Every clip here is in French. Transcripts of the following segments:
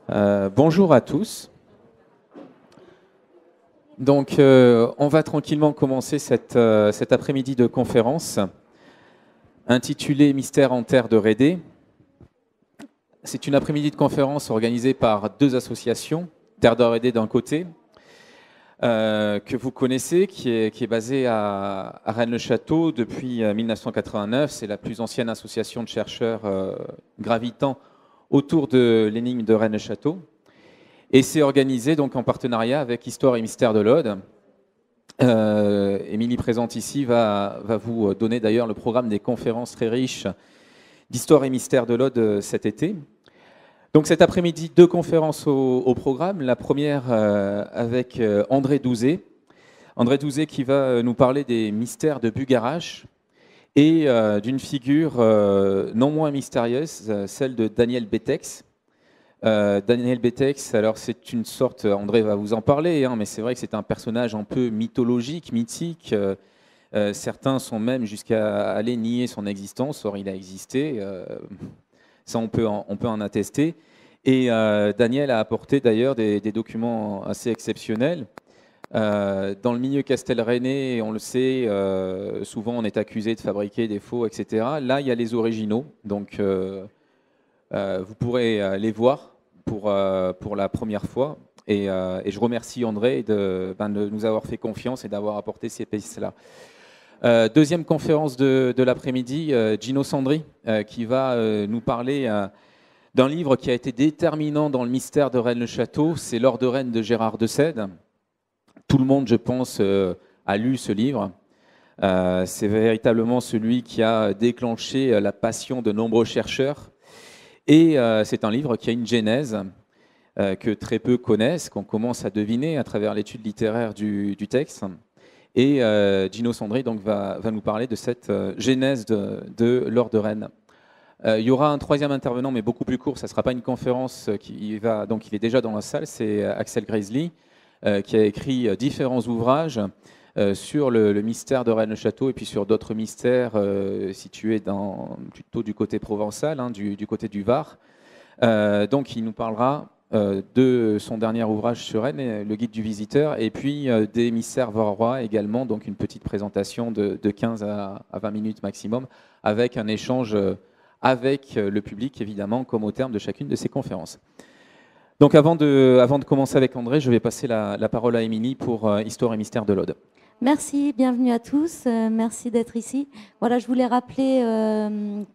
Bonjour à tous. Donc, on va tranquillement commencer cet après-midi de conférence intitulée Mystère en terre de Rédé. C'est une après-midi de conférence organisée par deux associations, Terre de Rédé d'un côté, que vous connaissez, qui est basée à Rennes-le-Château depuis 1989. C'est la plus ancienne association de chercheurs gravitant autour de l'énigme de Rennes-le-Château. Et c'est organisé donc en partenariat avec Histoire et Mystère de l'Aude. Émilie présente ici va vous donner d'ailleurs le programme des conférences très riches d'Histoire et Mystère de l'Aude cet été. Donc cet après-midi, deux conférences au programme. La première avec André Douzé. André Douzé qui va nous parler des mystères de Bugarache et d'une figure non moins mystérieuse, celle de Daniel Bétex. Daniel Bétex, alors c'est une sorte, André va vous en parler, mais c'est vrai que c'est un personnage un peu mythologique, mythique. Certains sont même jusqu'à aller nier son existence, or il a existé. Ça, on peut en attester. Et Daniel a apporté d'ailleurs des documents assez exceptionnels. Dans le milieu castelrennais, on le sait, souvent on est accusé de fabriquer des faux, etc. Là, il y a les originaux, donc vous pourrez les voir pour la première fois. Et je remercie André de nous avoir fait confiance et d'avoir apporté ces pistes-là. Deuxième conférence de l'après-midi, Gino Sandri, qui va nous parler d'un livre qui a été déterminant dans le mystère de Rennes-le-Château. C'est L'Or de Rennes de Gérard de Sède. Tout le monde, je pense, a lu ce livre. C'est véritablement celui qui a déclenché la passion de nombreux chercheurs. Et c'est un livre qui a une genèse que très peu connaissent, qu'on commence à deviner à travers l'étude littéraire du texte. Et Gino Sandri donc, va nous parler de cette genèse de L'Or de Rennes. Il y aura un troisième intervenant, mais beaucoup plus court. Ça ne sera pas une conférence. Donc il est déjà dans la salle. C'est Axel Grizzly, qui a écrit différents ouvrages sur le mystère de Rennes-le-Château et puis sur d'autres mystères situés plutôt du côté provençal, du côté du Var. Donc il nous parlera de son dernier ouvrage sur Rennes, Le Guide du visiteur, et puis des mystères varois également, donc une petite présentation de 15 à 20 minutes maximum, avec un échange avec le public, évidemment, comme au terme de chacune de ces conférences. Donc avant de commencer avec André, je vais passer la parole à Émilie pour Histoire et Mystère de l'Aude. Merci, bienvenue à tous, merci d'être ici. Voilà, je voulais rappeler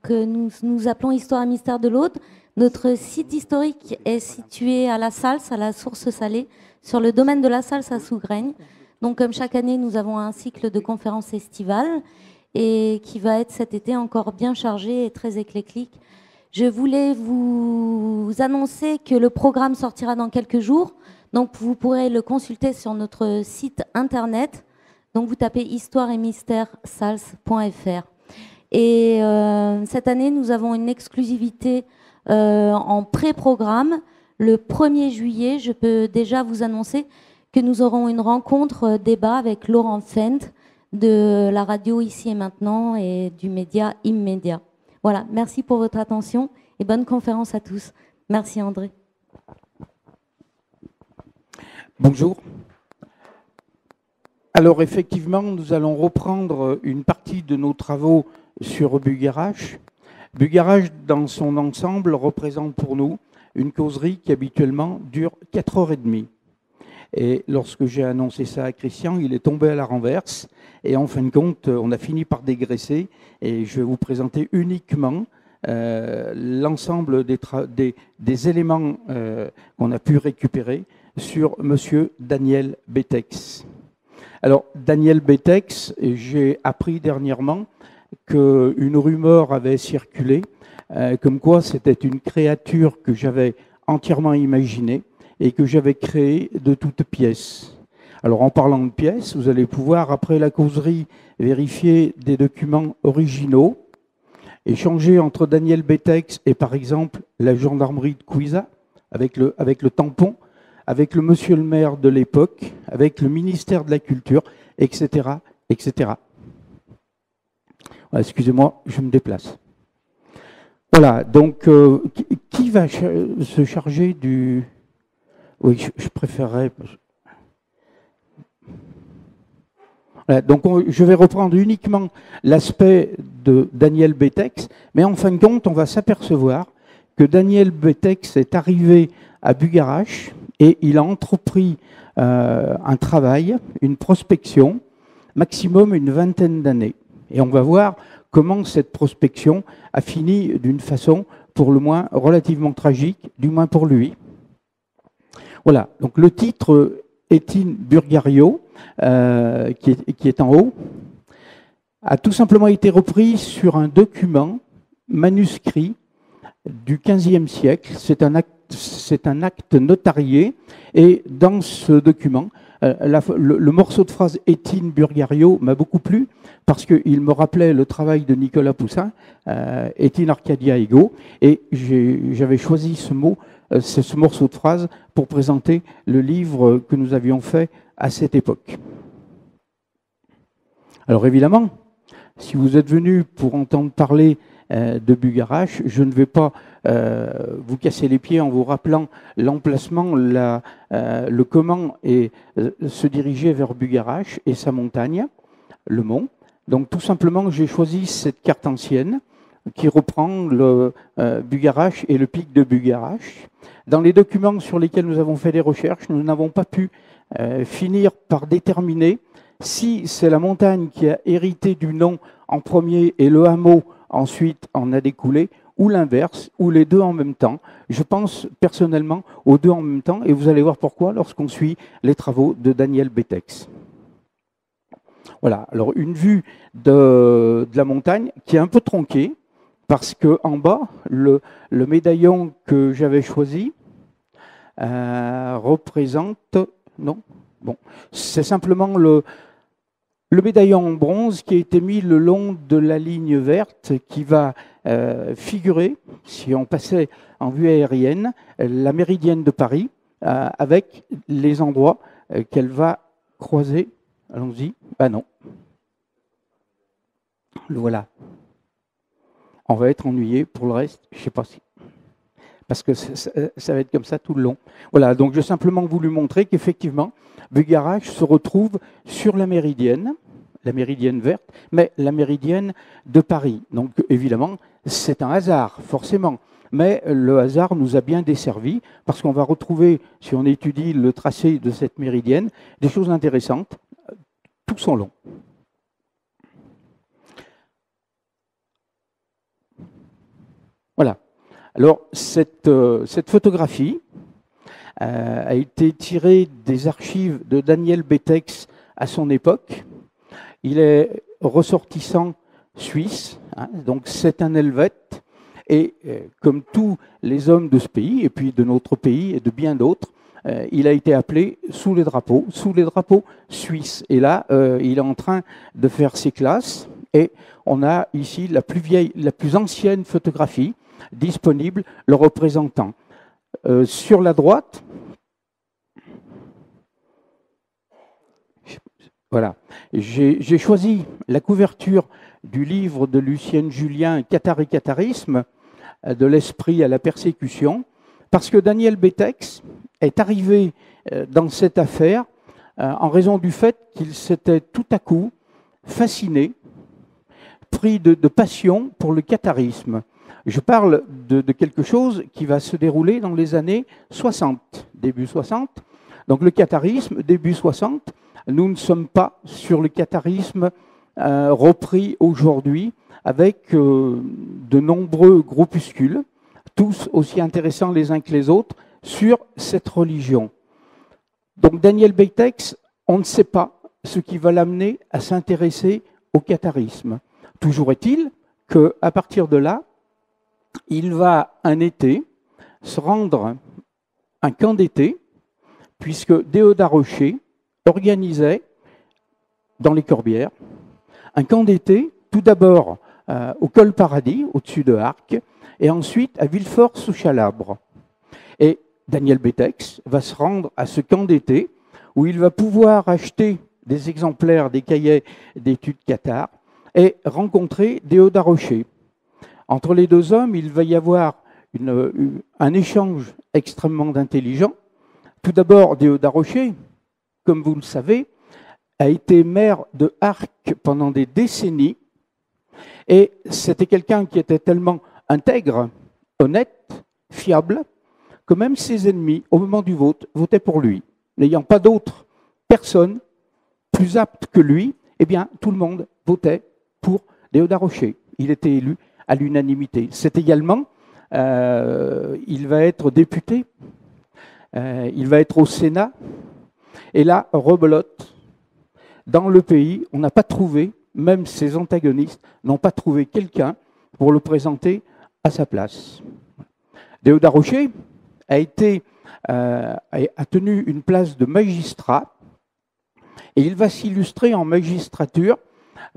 que nous appelons Histoire et Mystère de l'Aude. Notre site historique est situé à La Salse, à la source salée, sur le domaine de La Salse à Sougraigne. Donc comme chaque année, nous avons un cycle de conférences estivales et qui va être cet été encore bien chargé et très éclectique. Je voulais vous annoncer que le programme sortira dans quelques jours. Donc vous pourrez le consulter sur notre site internet. Donc vous tapez histoire et mystère sals.fr. Et cette année, nous avons une exclusivité en pré-programme. Le 1er juillet, je peux déjà vous annoncer que nous aurons une rencontre débat avec Laurent Fent de la radio Ici et Maintenant et du média Immédiat. Voilà, merci pour votre attention et bonne conférence à tous. Merci André. Bonjour. Alors effectivement, nous allons reprendre une partie de nos travaux sur Bugarache. Bugarache, dans son ensemble, représente pour nous une causerie qui habituellement dure 4h30. Et lorsque j'ai annoncé ça à Christian, il est tombé à la renverse. Et en fin de compte, on a fini par dégraisser. Et je vais vous présenter uniquement l'ensemble des éléments qu'on a pu récupérer sur Monsieur Daniel Bétex. Alors, Daniel Bétex, j'ai appris dernièrement qu'une rumeur avait circulé, comme quoi c'était une créature que j'avais entièrement imaginée et que j'avais créée de toutes pièces. Alors, en parlant de pièces, vous allez pouvoir, après la causerie, vérifier des documents originaux, échanger entre Daniel Bétex et, par exemple, la gendarmerie de Couiza, avec le tampon, avec le monsieur le maire de l'époque, avec le ministère de la Culture, etc., etc. Excusez-moi, je me déplace. Voilà, donc Qui va se charger du... Oui, je préférerais... Voilà, donc je vais reprendre uniquement l'aspect de Daniel Betex, mais en fin de compte, on va s'apercevoir que Daniel Betex est arrivé à Bugarach et il a entrepris un travail, une prospection, maximum une vingtaine d'années. Et on va voir comment cette prospection a fini d'une façon, pour le moins, relativement tragique, du moins pour lui. Voilà, donc le titre Étienne Burgario, qui est en haut, a tout simplement été repris sur un document manuscrit du XVe siècle. C'est un acte notarié, et dans ce document, le morceau de phrase Étienne Burgario m'a beaucoup plu, parce qu'il me rappelait le travail de Nicolas Poussin, Étienne Arcadia Ego, et j'avais choisi ce mot, ce morceau de phrase, pour présenter le livre que nous avions fait à cette époque. Alors évidemment, si vous êtes venu pour entendre parler de Bugarach, je ne vais pas vous casser les pieds en vous rappelant l'emplacement, le comment et se diriger vers Bugarach et sa montagne, le mont. Donc tout simplement, j'ai choisi cette carte ancienne qui reprend le Bugarach et le pic de Bugarach. Dans les documents sur lesquels nous avons fait des recherches, nous n'avons pas pu finir par déterminer si c'est la montagne qui a hérité du nom en premier et le hameau ensuite en a découlé, ou l'inverse, ou les deux en même temps. Je pense personnellement aux deux en même temps, et vous allez voir pourquoi lorsqu'on suit les travaux de Daniel Betex. Voilà, alors une vue de la montagne qui est un peu tronquée, parce qu'en bas, le médaillon que j'avais choisi représente... Non, bon, c'est simplement le médaillon en bronze qui a été mis le long de la ligne verte qui va figurer, si on passait en vue aérienne, la méridienne de Paris, avec les endroits qu'elle va croiser. Allons-y. Ah non. Le voilà. On va être ennuyé pour le reste, je ne sais pas si... Parce que ça va être comme ça tout le long. Voilà, donc j'ai simplement voulu montrer qu'effectivement, Bugarach se retrouve sur la méridienne verte, mais la méridienne de Paris. Donc évidemment, c'est un hasard, forcément. Mais le hasard nous a bien desservi, parce qu'on va retrouver, si on étudie le tracé de cette méridienne, des choses intéressantes, tout son long. Voilà. Alors, cette photographie a été tirée des archives de Daniel Betex à son époque. Il est ressortissant suisse, hein, donc c'est un Helvète, et comme tous les hommes de ce pays, et puis de notre pays et de bien d'autres, il a été appelé sous les drapeaux suisses. Et là, il est en train de faire ses classes, et on a ici la plus ancienne photographie disponible, le représentant. Sur la droite, voilà, j'ai choisi la couverture du livre de Lucienne Julien, Cathare et catharisme, de l'esprit à la persécution, parce que Daniel Betex est arrivé dans cette affaire en raison du fait qu'il s'était tout à coup fasciné, pris de passion pour le catharisme. Je parle de quelque chose qui va se dérouler dans les années 60, début 60. Donc le catharisme, début 60, nous ne sommes pas sur le catharisme repris aujourd'hui avec de nombreux groupuscules, tous aussi intéressants les uns que les autres, sur cette religion. Donc Daniel Betex, on ne sait pas ce qui va l'amener à s'intéresser au catharisme. Toujours est-il qu'à partir de là, il va un été se rendre un camp d'été, puisque Déodat Rocher organisait dans les Corbières un camp d'été, tout d'abord au Col Paradis, au-dessus de Arques, et ensuite à Villefort-sous-Chalabre. Et Daniel Betex va se rendre à ce camp d'été, où il va pouvoir acheter des exemplaires des cahiers d'études cathares et rencontrer Déodat Rocher. Entre les deux hommes, il va y avoir un échange extrêmement intelligent. Tout d'abord, Déodat Rocher, comme vous le savez, a été maire de Arques pendant des décennies, et c'était quelqu'un qui était tellement intègre, honnête, fiable, que même ses ennemis, au moment du vote, votaient pour lui. N'ayant pas d'autres personnes plus aptes que lui, eh bien, tout le monde votait pour Déodat Rocher. Il était élu à l'unanimité. C'est également, il va être député, il va être au Sénat, et là, rebelote, dans le pays, on n'a pas trouvé, même ses antagonistes n'ont pas trouvé quelqu'un pour le présenter à sa place. Déodat Rocher a tenu une place de magistrat, et il va s'illustrer en magistrature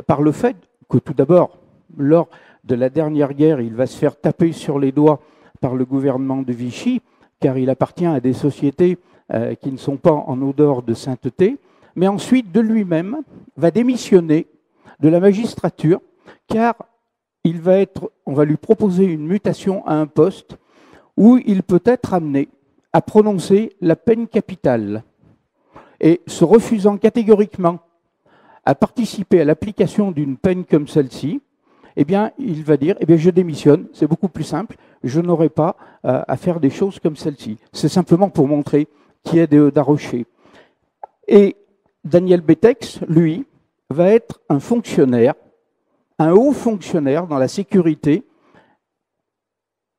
par le fait que tout d'abord, lors de la dernière guerre, il va se faire taper sur les doigts par le gouvernement de Vichy, car il appartient à des sociétés qui ne sont pas en odeur de sainteté, mais ensuite de lui-même va démissionner de la magistrature, car on va lui proposer une mutation à un poste où il peut être amené à prononcer la peine capitale. Et se refusant catégoriquement à participer à l'application d'une peine comme celle-ci, eh bien, il va dire, eh bien, je démissionne, c'est beaucoup plus simple, je n'aurai pas à faire des choses comme celle-ci. C'est simplement pour montrer qui est Déodat Rocher. Et Daniel Bétex, lui, va être un fonctionnaire, un haut fonctionnaire dans la sécurité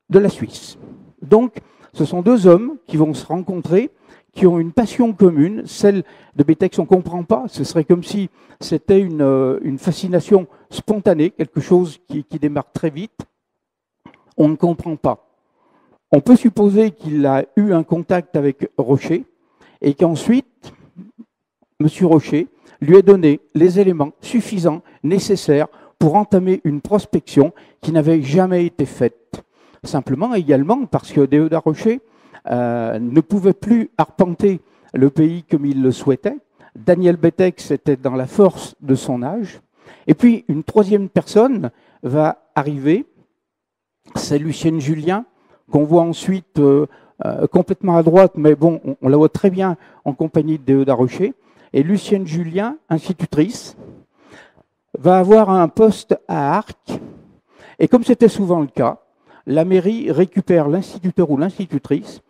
de la Suisse. Donc, ce sont deux hommes qui vont se rencontrer, qui ont une passion commune, celle de Bétex, on ne comprend pas, ce serait comme si c'était une fascination spontanée, quelque chose qui démarre très vite, on ne comprend pas. On peut supposer qu'il a eu un contact avec Rocher, et qu'ensuite, M. Rocher lui a donné les éléments suffisants, nécessaires, pour entamer une prospection qui n'avait jamais été faite. Simplement également parce que Déodat Rocher ne pouvait plus arpenter le pays comme il le souhaitait. Daniel Bétex était dans la force de son âge. Et puis, une troisième personne va arriver, c'est Lucienne Julien, qu'on voit ensuite complètement à droite, mais bon, on la voit très bien en compagnie de Déodat Rocher. Et Lucienne Julien, institutrice, va avoir un poste à Arques. Et comme c'était souvent le cas, la mairie récupère l'instituteur ou l'institutrice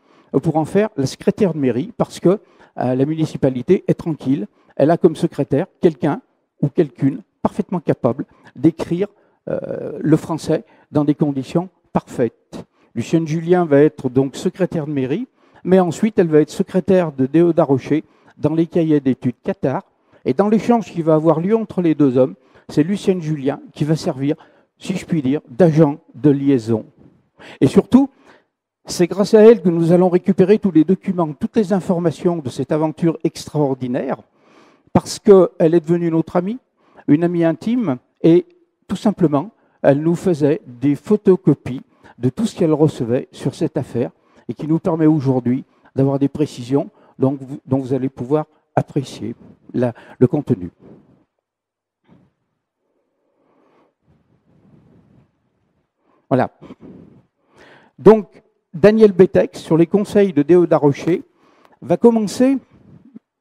pour en faire la secrétaire de mairie, parce que la municipalité est tranquille. Elle a comme secrétaire quelqu'un ou quelqu'une parfaitement capable d'écrire le français dans des conditions parfaites. Lucienne Julien va être donc secrétaire de mairie, mais ensuite elle va être secrétaire de Déodat Rocher dans les cahiers d'études Qatar. Et dans l'échange qui va avoir lieu entre les deux hommes, c'est Lucienne Julien qui va servir, si je puis dire, d'agent de liaison. Et surtout, c'est grâce à elle que nous allons récupérer tous les documents, toutes les informations de cette aventure extraordinaire, parce qu'elle est devenue notre amie, une amie intime, et tout simplement, elle nous faisait des photocopies de tout ce qu'elle recevait sur cette affaire, et qui nous permet aujourd'hui d'avoir des précisions dont vous allez pouvoir apprécier le contenu. Voilà. Donc, Daniel Bétex, sur les conseils de Déodat Rocher, il va commencer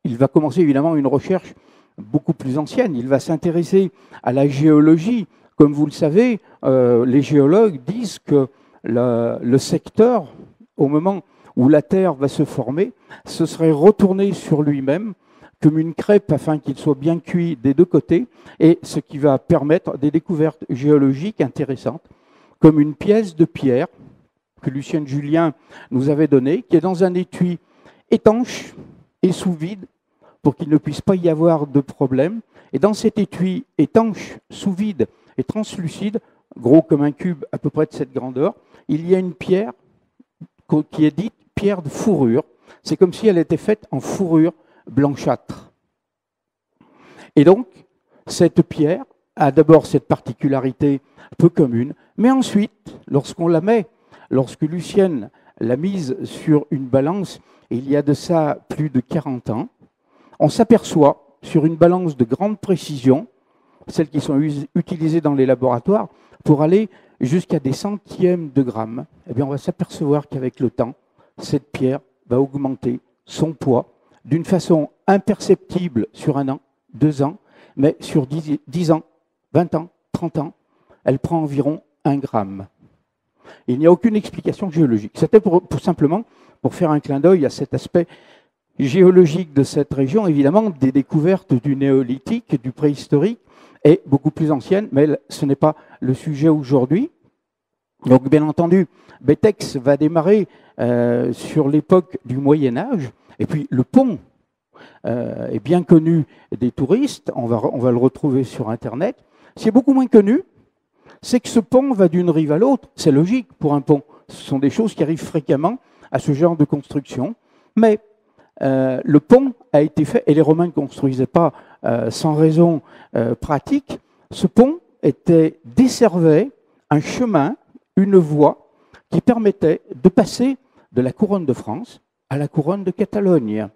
évidemment une recherche beaucoup plus ancienne. Il va s'intéresser à la géologie. Comme vous le savez, les géologues disent que le secteur, au moment où la Terre va se former, se serait retourné sur lui-même comme une crêpe afin qu'il soit bien cuit des deux côtés, et ce qui va permettre des découvertes géologiques intéressantes, comme une pièce de pierre que Lucienne Julien nous avait donnée, qui est dans un étui étanche et sous vide, pour qu'il ne puisse pas y avoir de problème. Et dans cet étui étanche, sous vide et translucide, gros comme un cube à peu près de cette grandeur, il y a une pierre qui est dite pierre de fourrure. C'est comme si elle était faite en fourrure blanchâtre. Et donc, cette pierre a d'abord cette particularité peu commune, mais ensuite, lorsque Lucienne l'a mise sur une balance, il y a de ça plus de 40 ans, on s'aperçoit sur une balance de grande précision, celles qui sont utilisées dans les laboratoires, pour aller jusqu'à des centièmes de grammes, eh bien on va s'apercevoir qu'avec le temps, cette pierre va augmenter son poids d'une façon imperceptible sur 1 an, 2 ans, mais sur 10 ans, 20 ans, 30 ans, elle prend environ 1 gramme. Il n'y a aucune explication géologique. C'était simplement pour faire un clin d'œil à cet aspect géologique de cette région, évidemment, des découvertes du néolithique, du préhistorique, est beaucoup plus ancienne, mais ce n'est pas le sujet aujourd'hui. Donc, bien entendu, Bétex va démarrer sur l'époque du Moyen-Âge, et puis le pont est bien connu des touristes, on va le retrouver sur Internet. Ce qui est beaucoup moins connu, c'est que ce pont va d'une rive à l'autre. C'est logique pour un pont. Ce sont des choses qui arrivent fréquemment à ce genre de construction. Mais le pont a été fait, et les Romains ne construisaient pas sans raison pratique. Ce pont desservait un chemin, une voie qui permettait de passer de la couronne de France à la couronne de Catalogne.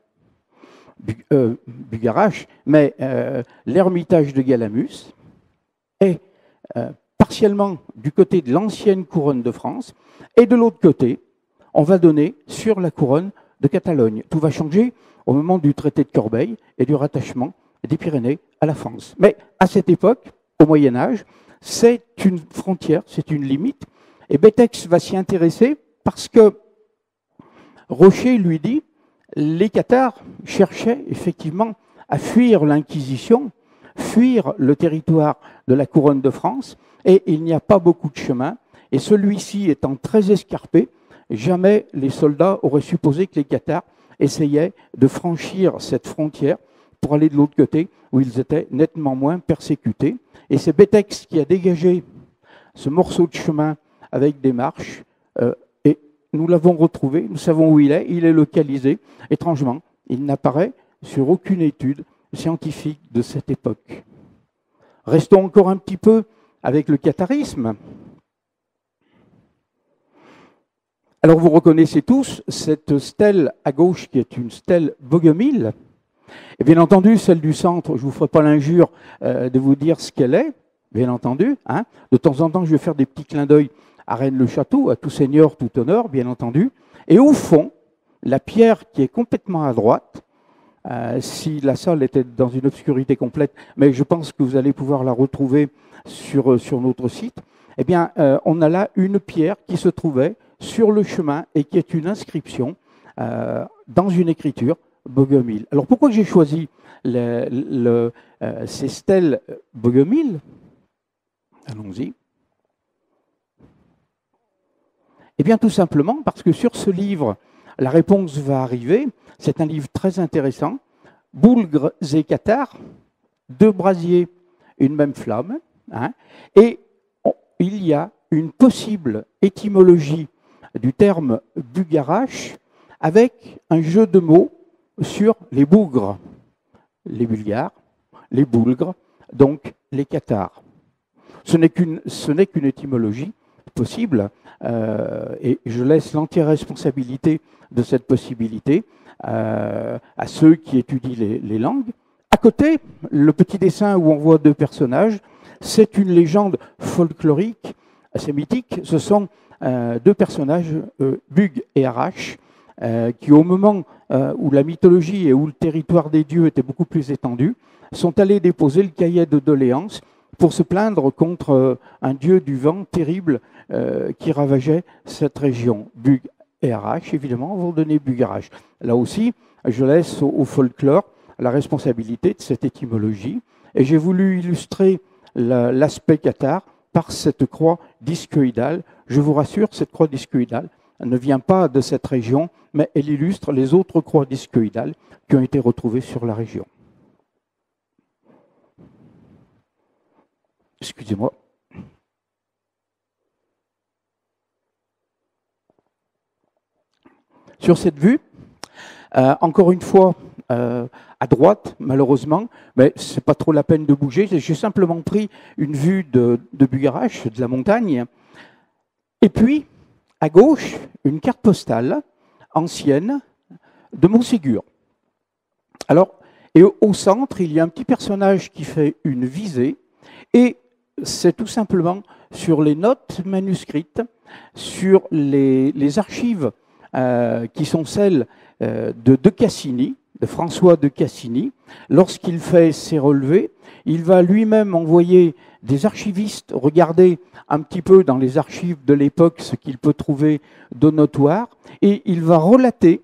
Bugarach, mais l'ermitage de Galamus est partiellement du côté de l'ancienne couronne de France, et de l'autre côté, on va donner sur la couronne de Catalogne. Tout va changer au moment du traité de Corbeil et du rattachement des Pyrénées à la France. Mais à cette époque, au Moyen-Âge, c'est une frontière, c'est une limite, et Bétex va s'y intéresser parce que Rocher lui dit les Cathares cherchaient effectivement à fuir l'Inquisition, fuir le territoire de la couronne de France, et il n'y a pas beaucoup de chemin, et celui-ci étant très escarpé, jamais les soldats auraient supposé que les Cathares essayaient de franchir cette frontière pour aller de l'autre côté, où ils étaient nettement moins persécutés. Et c'est Bétex qui a dégagé ce morceau de chemin avec des marches, et nous l'avons retrouvé, nous savons où il est localisé. Étrangement, il n'apparaît sur aucune étude scientifique de cette époque. Restons encore un petit peu avec le catharisme. Alors vous reconnaissez tous cette stèle à gauche qui est une stèle Bogomil. Et bien entendu, celle du centre, je ne vous ferai pas l'injure de vous dire ce qu'elle est, bien entendu. Hein. De temps en temps, je vais faire des petits clins d'œil à Rennes-le-Château, à tout seigneur, tout honneur, bien entendu. Et au fond, la pierre qui est complètement à droite, si la salle était dans une obscurité complète, mais je pense que vous allez pouvoir la retrouver sur notre site, eh bien, on a là une pierre qui se trouvait sur le chemin et qui est une inscription dans une écriture Bogomil. Alors pourquoi j'ai choisi ces stèles Bogomil? Allons-y. Eh bien tout simplement parce que sur ce livre, la réponse va arriver. C'est un livre très intéressant. Boulgres et cathares, 2 brasiers, une même flamme. Hein, et il y a une possible étymologie du terme Bugarach avec un jeu de mots sur les bougres, les Bulgares, les Boulgres, donc les Cathares. Ce n'est qu'une étymologie possible, et je laisse l'entière responsabilité de cette possibilité à ceux qui étudient les langues. À côté, le petit dessin où on voit 2 personnages, c'est une légende folklorique assez mythique. Ce sont 2 personnages, Bug et Arach, qui au moment où la mythologie et où le territoire des dieux était beaucoup plus étendu, sont allés déposer le cahier de doléances pour se plaindre contre un dieu du vent terrible qui ravageait cette région. Bug et Arach, évidemment, vont donner Bugarach. Là aussi, je laisse au folklore la responsabilité de cette étymologie. Et j'ai voulu illustrer l'aspect cathare par cette croix discoïdale. Je vous rassure, cette croix discoïdale ne vient pas de cette région, mais elle illustre les autres croix discoïdales qui ont été retrouvées sur la région. Excusez-moi. Sur cette vue, encore une fois, à droite, malheureusement, mais ce n'est pas trop la peine de bouger. J'ai simplement pris une vue de Bugarach, de la montagne. Et puis, à gauche, une carte postale ancienne de Montségur. Alors, et au centre, il y a un petit personnage qui fait une visée, et c'est tout simplement sur les notes manuscrites, sur les archives qui sont celles de Cassini, de François de Cassini. Lorsqu'il fait ses relevés, il va lui-même envoyer des archivistes regarder un petit peu dans les archives de l'époque ce qu'il peut trouver de notoire, et il va relater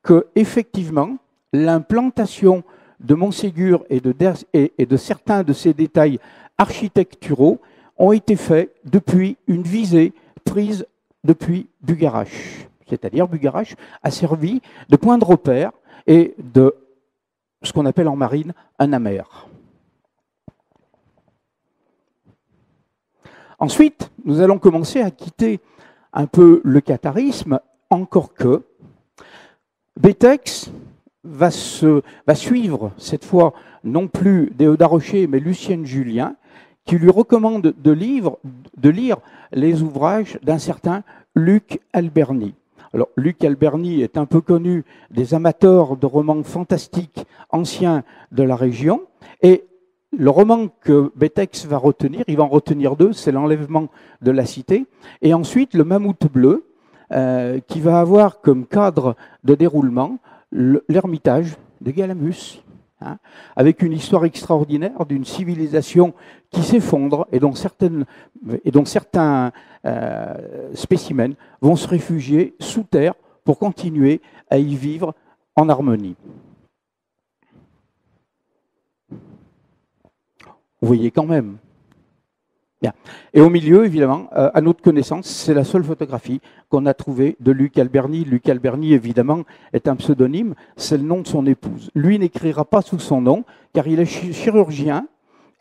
que effectivement l'implantation de Montségur et de certains de ces détails architecturaux ont été faits depuis une visée prise depuis Bugarache. C'est-à-dire Bugarache a servi de point de repère et de ce qu'on appelle en marine un amer. Ensuite, nous allons commencer à quitter un peu le catharisme, encore que Bétex va suivre cette fois non plus Déodat Rocher mais Lucienne Julien, qui lui recommande de lire les ouvrages d'un certain Luc Alberni. Alors, Luc Alberni est un peu connu des amateurs de romans fantastiques anciens de la région, et le roman que Bétex va retenir, il va en retenir deux, c'est L'enlèvement de la cité, et ensuite Le Mammouth bleu, qui va avoir comme cadre de déroulement l'ermitage de Galamus, hein, avec une histoire extraordinaire d'une civilisation qui s'effondre et dont certains spécimens vont se réfugier sous terre pour continuer à y vivre en harmonie. Vous voyez quand même. Bien. Et au milieu, évidemment, à notre connaissance, c'est la seule photographie qu'on a trouvée de Luc Alberni. Luc Alberni, évidemment, est un pseudonyme, c'est le nom de son épouse. Lui n'écrira pas sous son nom, car il est chirurgien,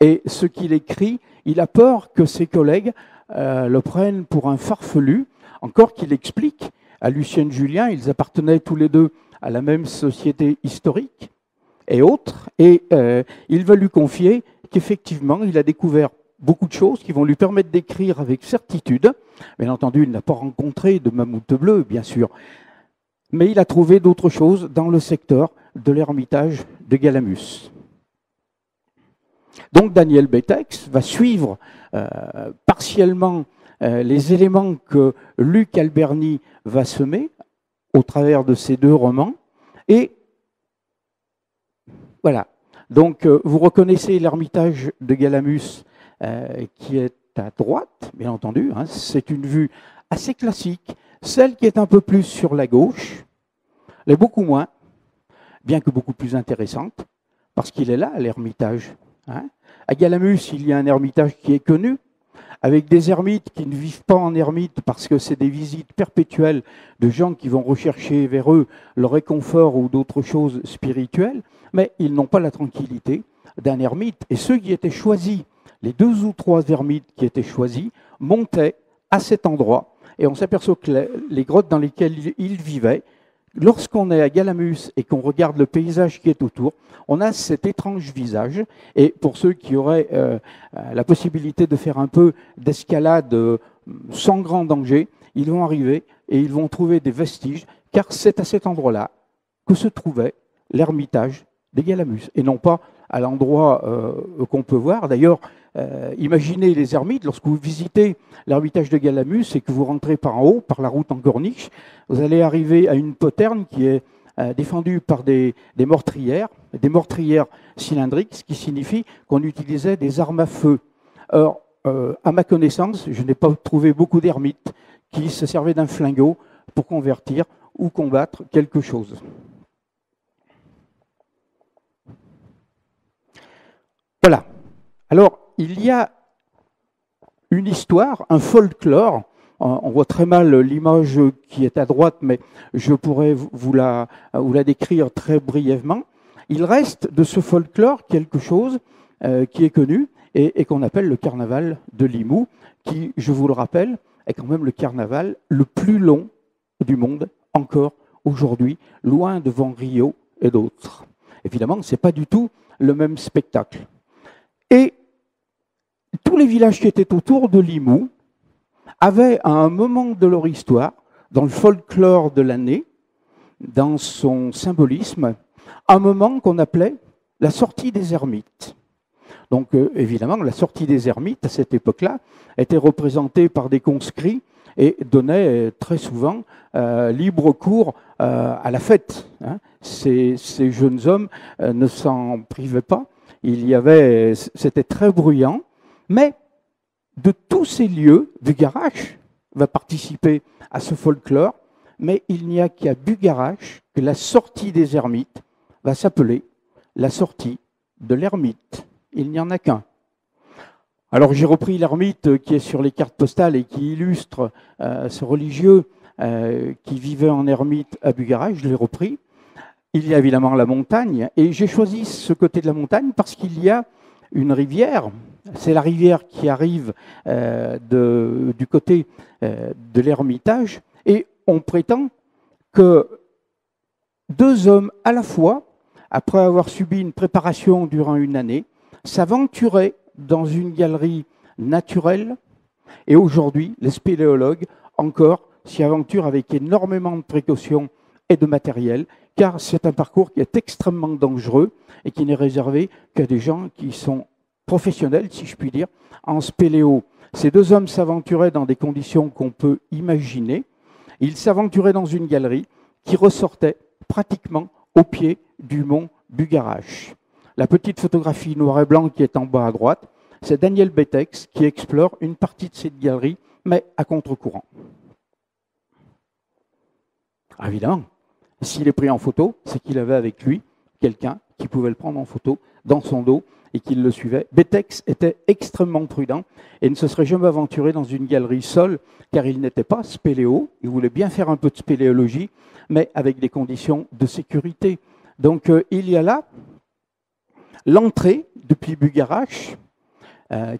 et ce qu'il écrit, il a peur que ses collègues le prennent pour un farfelu, encore qu'il explique à Lucienne Julien, ils appartenaient tous les deux à la même société historique et autres, et il va lui confier qu'effectivement, il a découvert beaucoup de choses qui vont lui permettre d'écrire avec certitude. Bien entendu, il n'a pas rencontré de mammouth bleu, bien sûr, mais il a trouvé d'autres choses dans le secteur de l'ermitage de Galamus. Donc Daniel Bétex va suivre partiellement les éléments que Luc Alberni va semer au travers de ces deux romans. Et voilà. Donc vous reconnaissez l'ermitage de Galamus qui est à droite, bien entendu. Hein, c'est une vue assez classique. Celle qui est un peu plus sur la gauche, elle est beaucoup moins, bien que beaucoup plus intéressante, parce qu'il est là, l'ermitage. Hein. À Galamus, il y a un ermitage qui est connu, avec des ermites qui ne vivent pas en ermite parce que c'est des visites perpétuelles de gens qui vont rechercher vers eux le réconfort ou d'autres choses spirituelles, mais ils n'ont pas la tranquillité d'un ermite. Et ceux qui étaient choisis, les 2 ou 3 ermites qui étaient choisis, montaient à cet endroit. Et on s'aperçoit que les grottes dans lesquelles ils vivaient, lorsqu'on est à Galamus et qu'on regarde le paysage qui est autour, on a cet étrange visage. Et pour ceux qui auraient la possibilité de faire un peu d'escalade sans grand danger, ils vont arriver et ils vont trouver des vestiges, car c'est à cet endroit-là que se trouvait l'ermitage des Galamus, et non pas à l'endroit qu'on peut voir. D'ailleurs, imaginez les ermites, lorsque vous visitez l'ermitage de Galamus et que vous rentrez par en haut, par la route en corniche, vous allez arriver à une poterne qui est défendue par des meurtrières cylindriques, ce qui signifie qu'on utilisait des armes à feu. Or, à ma connaissance, je n'ai pas trouvé beaucoup d'ermites qui se servaient d'un flingot pour convertir ou combattre quelque chose. Voilà. Alors, il y a une histoire, un folklore. On voit très mal l'image qui est à droite, mais je pourrais vous la décrire très brièvement. Il reste de ce folklore quelque chose qui est connu et qu'on appelle le carnaval de Limoux, qui, je vous le rappelle, est quand même le carnaval le plus long du monde, encore aujourd'hui, loin devant Rio et d'autres. Évidemment, ce n'est pas du tout le même spectacle. Et tous les villages qui étaient autour de Limoux avaient, à un moment de leur histoire, dans le folklore de l'année, dans son symbolisme, un moment qu'on appelait la sortie des ermites. Donc évidemment, la sortie des ermites, à cette époque-là, était représentée par des conscrits et donnait très souvent libre cours à la fête. Hein. Ces jeunes hommes ne s'en privaient pas. C'était très bruyant, mais de tous ces lieux, Bugarache va participer à ce folklore, mais il n'y a qu'à Bugarache que la sortie des ermites va s'appeler la sortie de l'ermite. Il n'y en a qu'un. Alors j'ai repris l'ermite qui est sur les cartes postales et qui illustre ce religieux qui vivait en ermite à Bugarache, je l'ai repris. Il y a évidemment la montagne, et j'ai choisi ce côté de la montagne parce qu'il y a une rivière. C'est la rivière qui arrive du côté de l'Ermitage, et on prétend que deux hommes à la fois, après avoir subi une préparation durant une année, s'aventuraient dans une galerie naturelle, et aujourd'hui, les spéléologues encore s'y aventurent avec énormément de précautions et de matériel, car c'est un parcours qui est extrêmement dangereux et qui n'est réservé qu'à des gens qui sont professionnels, si je puis dire, en spéléo. Ces deux hommes s'aventuraient dans des conditions qu'on peut imaginer. Ils s'aventuraient dans une galerie qui ressortait pratiquement au pied du mont Bugarache. La petite photographie noir et blanc qui est en bas à droite, c'est Daniel Betex qui explore une partie de cette galerie, mais à contre-courant. Évidemment, s'il est pris en photo, c'est qu'il avait avec lui quelqu'un qui pouvait le prendre en photo dans son dos et qui le suivait. Betex était extrêmement prudent et ne se serait jamais aventuré dans une galerie seule, car il n'était pas spéléo. Il voulait bien faire un peu de spéléologie, mais avec des conditions de sécurité. Donc il y a là l'entrée depuis Bugarache,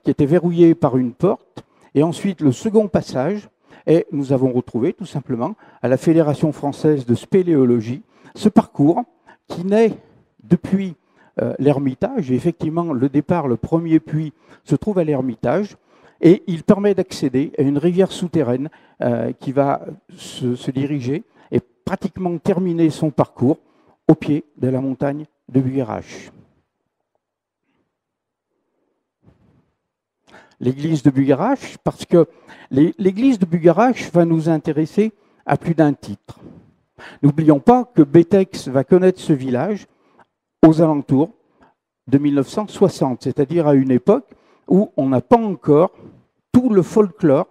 qui était verrouillée par une porte, et ensuite le second passage. Et nous avons retrouvé tout simplement à la Fédération française de spéléologie ce parcours qui naît depuis l'Ermitage. Et effectivement, le départ, le premier puits, se trouve à l'Ermitage. Et il permet d'accéder à une rivière souterraine qui va se diriger et pratiquement terminer son parcours au pied de la montagne de Bugarache. L'église de Bugarache, parce que l'église de Bugarache va nous intéresser à plus d'un titre. N'oublions pas que Betex va connaître ce village aux alentours de 1960, c'est-à-dire à une époque où on n'a pas encore tout le folklore,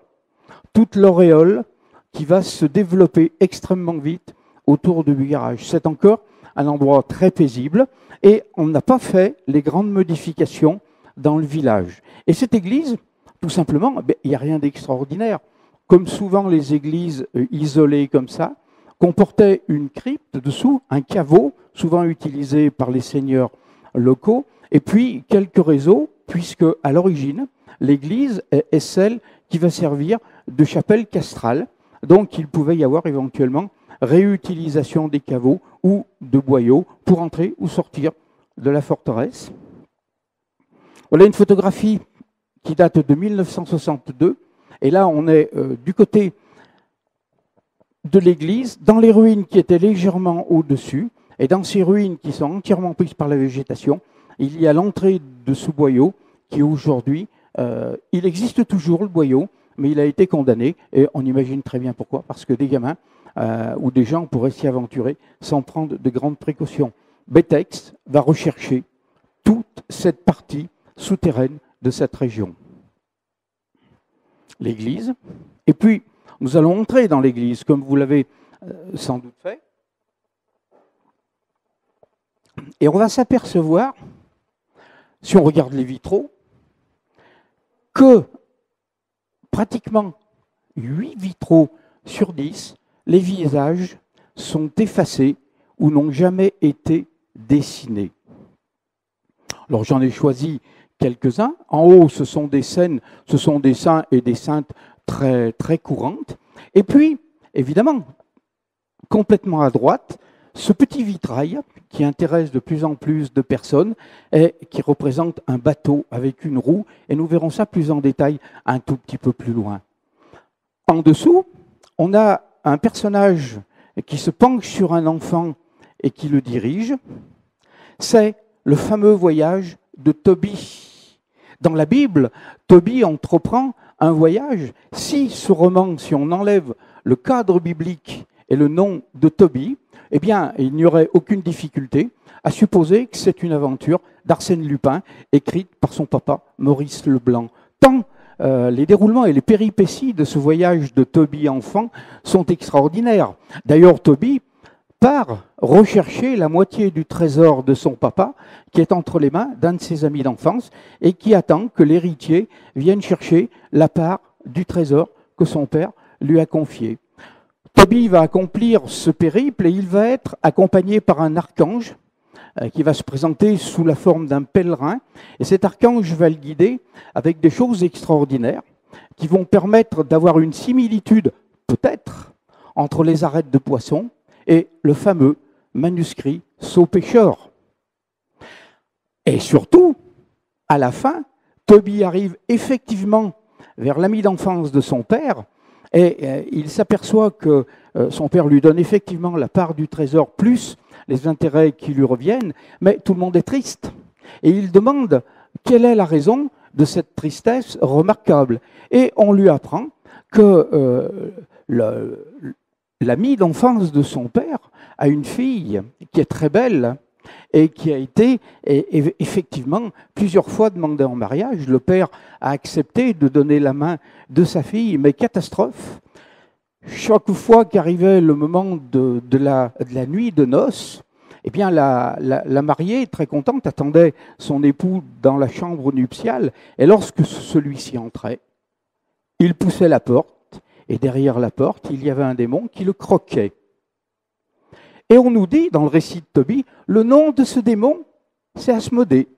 toute l'auréole qui va se développer extrêmement vite autour de Bugarache. C'est encore un endroit très paisible et on n'a pas fait les grandes modifications dans le village. Et cette église, tout simplement, il n'y a rien d'extraordinaire. Comme souvent les églises isolées comme ça, comportaient une crypte dessous, un caveau, souvent utilisé par les seigneurs locaux, et puis quelques réseaux, puisque à l'origine, l'église est celle qui va servir de chapelle castrale. Donc il pouvait y avoir éventuellement réutilisation des caveaux ou de boyaux pour entrer ou sortir de la forteresse. Voilà une photographie qui date de 1962. Et là, on est du côté de l'église, dans les ruines qui étaient légèrement au-dessus. Et dans ces ruines qui sont entièrement prises par la végétation, il y a l'entrée de ce boyau qui aujourd'hui, il existe toujours le boyau, mais il a été condamné. Et on imagine très bien pourquoi, parce que des gamins ou des gens pourraient s'y aventurer sans prendre de grandes précautions. Betex va rechercher toute cette partie souterraine de cette région. L'église. Et puis, nous allons entrer dans l'église, comme vous l'avez sans doute fait. Et on va s'apercevoir, si on regarde les vitraux, que pratiquement 8 vitraux sur 10, les visages sont effacés ou n'ont jamais été dessinés. Alors j'en ai choisi quelques-uns. En haut, ce sont des scènes, ce sont des saints et des saintes très, très courantes. Et puis, évidemment, complètement à droite, ce petit vitrail qui intéresse de plus en plus de personnes et qui représente un bateau avec une roue. Et nous verrons ça plus en détail un tout petit peu plus loin. En dessous, on a un personnage qui se penche sur un enfant et qui le dirige. C'est le fameux voyage de Toby. Dans la Bible, Tobie entreprend un voyage. Si ce roman, si on enlève le cadre biblique et le nom de Tobie, eh bien, il n'y aurait aucune difficulté à supposer que c'est une aventure d'Arsène Lupin, écrite par son papa, Maurice Leblanc. Tant les déroulements et les péripéties de ce voyage de Tobie enfant sont extraordinaires. D'ailleurs, Tobie part rechercher la moitié du trésor de son papa, qui est entre les mains d'un de ses amis d'enfance, et qui attend que l'héritier vienne chercher la part du trésor que son père lui a confié. Tobie va accomplir ce périple et il va être accompagné par un archange qui va se présenter sous la forme d'un pèlerin. Et cet archange va le guider avec des choses extraordinaires qui vont permettre d'avoir une similitude, peut-être, entre les arêtes de poisson et le fameux manuscrit Saut-Pêcheur. Et surtout, à la fin, Tobie arrive effectivement vers l'ami d'enfance de son père et il s'aperçoit que son père lui donne effectivement la part du trésor plus les intérêts qui lui reviennent, mais tout le monde est triste. Et il demande quelle est la raison de cette tristesse remarquable. Et on lui apprend que l'ami d'enfance de son père a une fille qui est très belle et qui a été effectivement plusieurs fois demandée en mariage. Le père a accepté de donner la main de sa fille, mais catastrophe. Chaque fois qu'arrivait le moment de la nuit de noces, eh bien la mariée, très contente, attendait son époux dans la chambre nuptiale. Et lorsque celui-ci entrait, il poussait la porte, et derrière la porte, il y avait un démon qui le croquait. Et on nous dit, dans le récit de Tobie, le nom de ce démon, c'est Asmodée.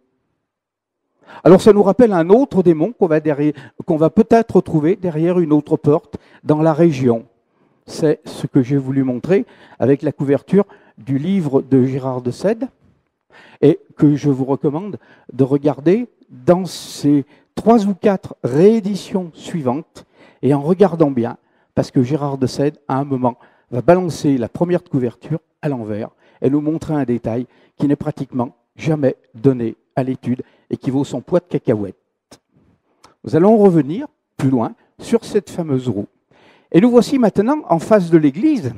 Alors ça nous rappelle un autre démon qu'on va peut-être retrouver derrière une autre porte dans la région. C'est ce que j'ai voulu montrer avec la couverture du livre de Gérard de Sède et que je vous recommande de regarder dans ces 3 ou 4 rééditions suivantes et en regardant bien, parce que Gérard de Sède, à un moment, va balancer la première de couverture à l'envers et nous montrer un détail qui n'est pratiquement jamais donné à l'étude et qui vaut son poids de cacahuètes. Nous allons revenir plus loin sur cette fameuse roue. Et nous voici maintenant en face de l'église.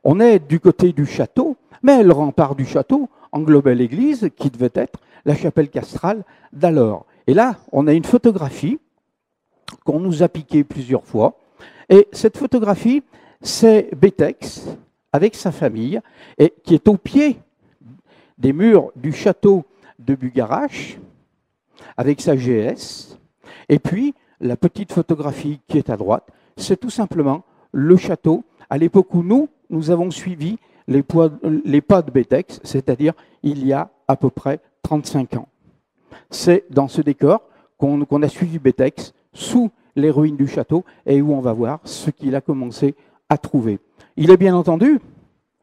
On est du côté du château, mais le rempart du château englobait l'église qui devait être la chapelle castrale d'alors. Et là, on a une photographie qu'on nous a piquée plusieurs fois. Et cette photographie, c'est Bétex avec sa famille, et qui est au pied des murs du château de Bugarache, avec sa GS. Et puis, la petite photographie qui est à droite, c'est tout simplement le château à l'époque où nous avons suivi les pas de Bétex, c'est-à-dire il y a à peu près 35 ans. C'est dans ce décor qu'on a suivi Bétex sous les ruines du château et où on va voir ce qu'il a commencé à trouver. Il est bien entendu,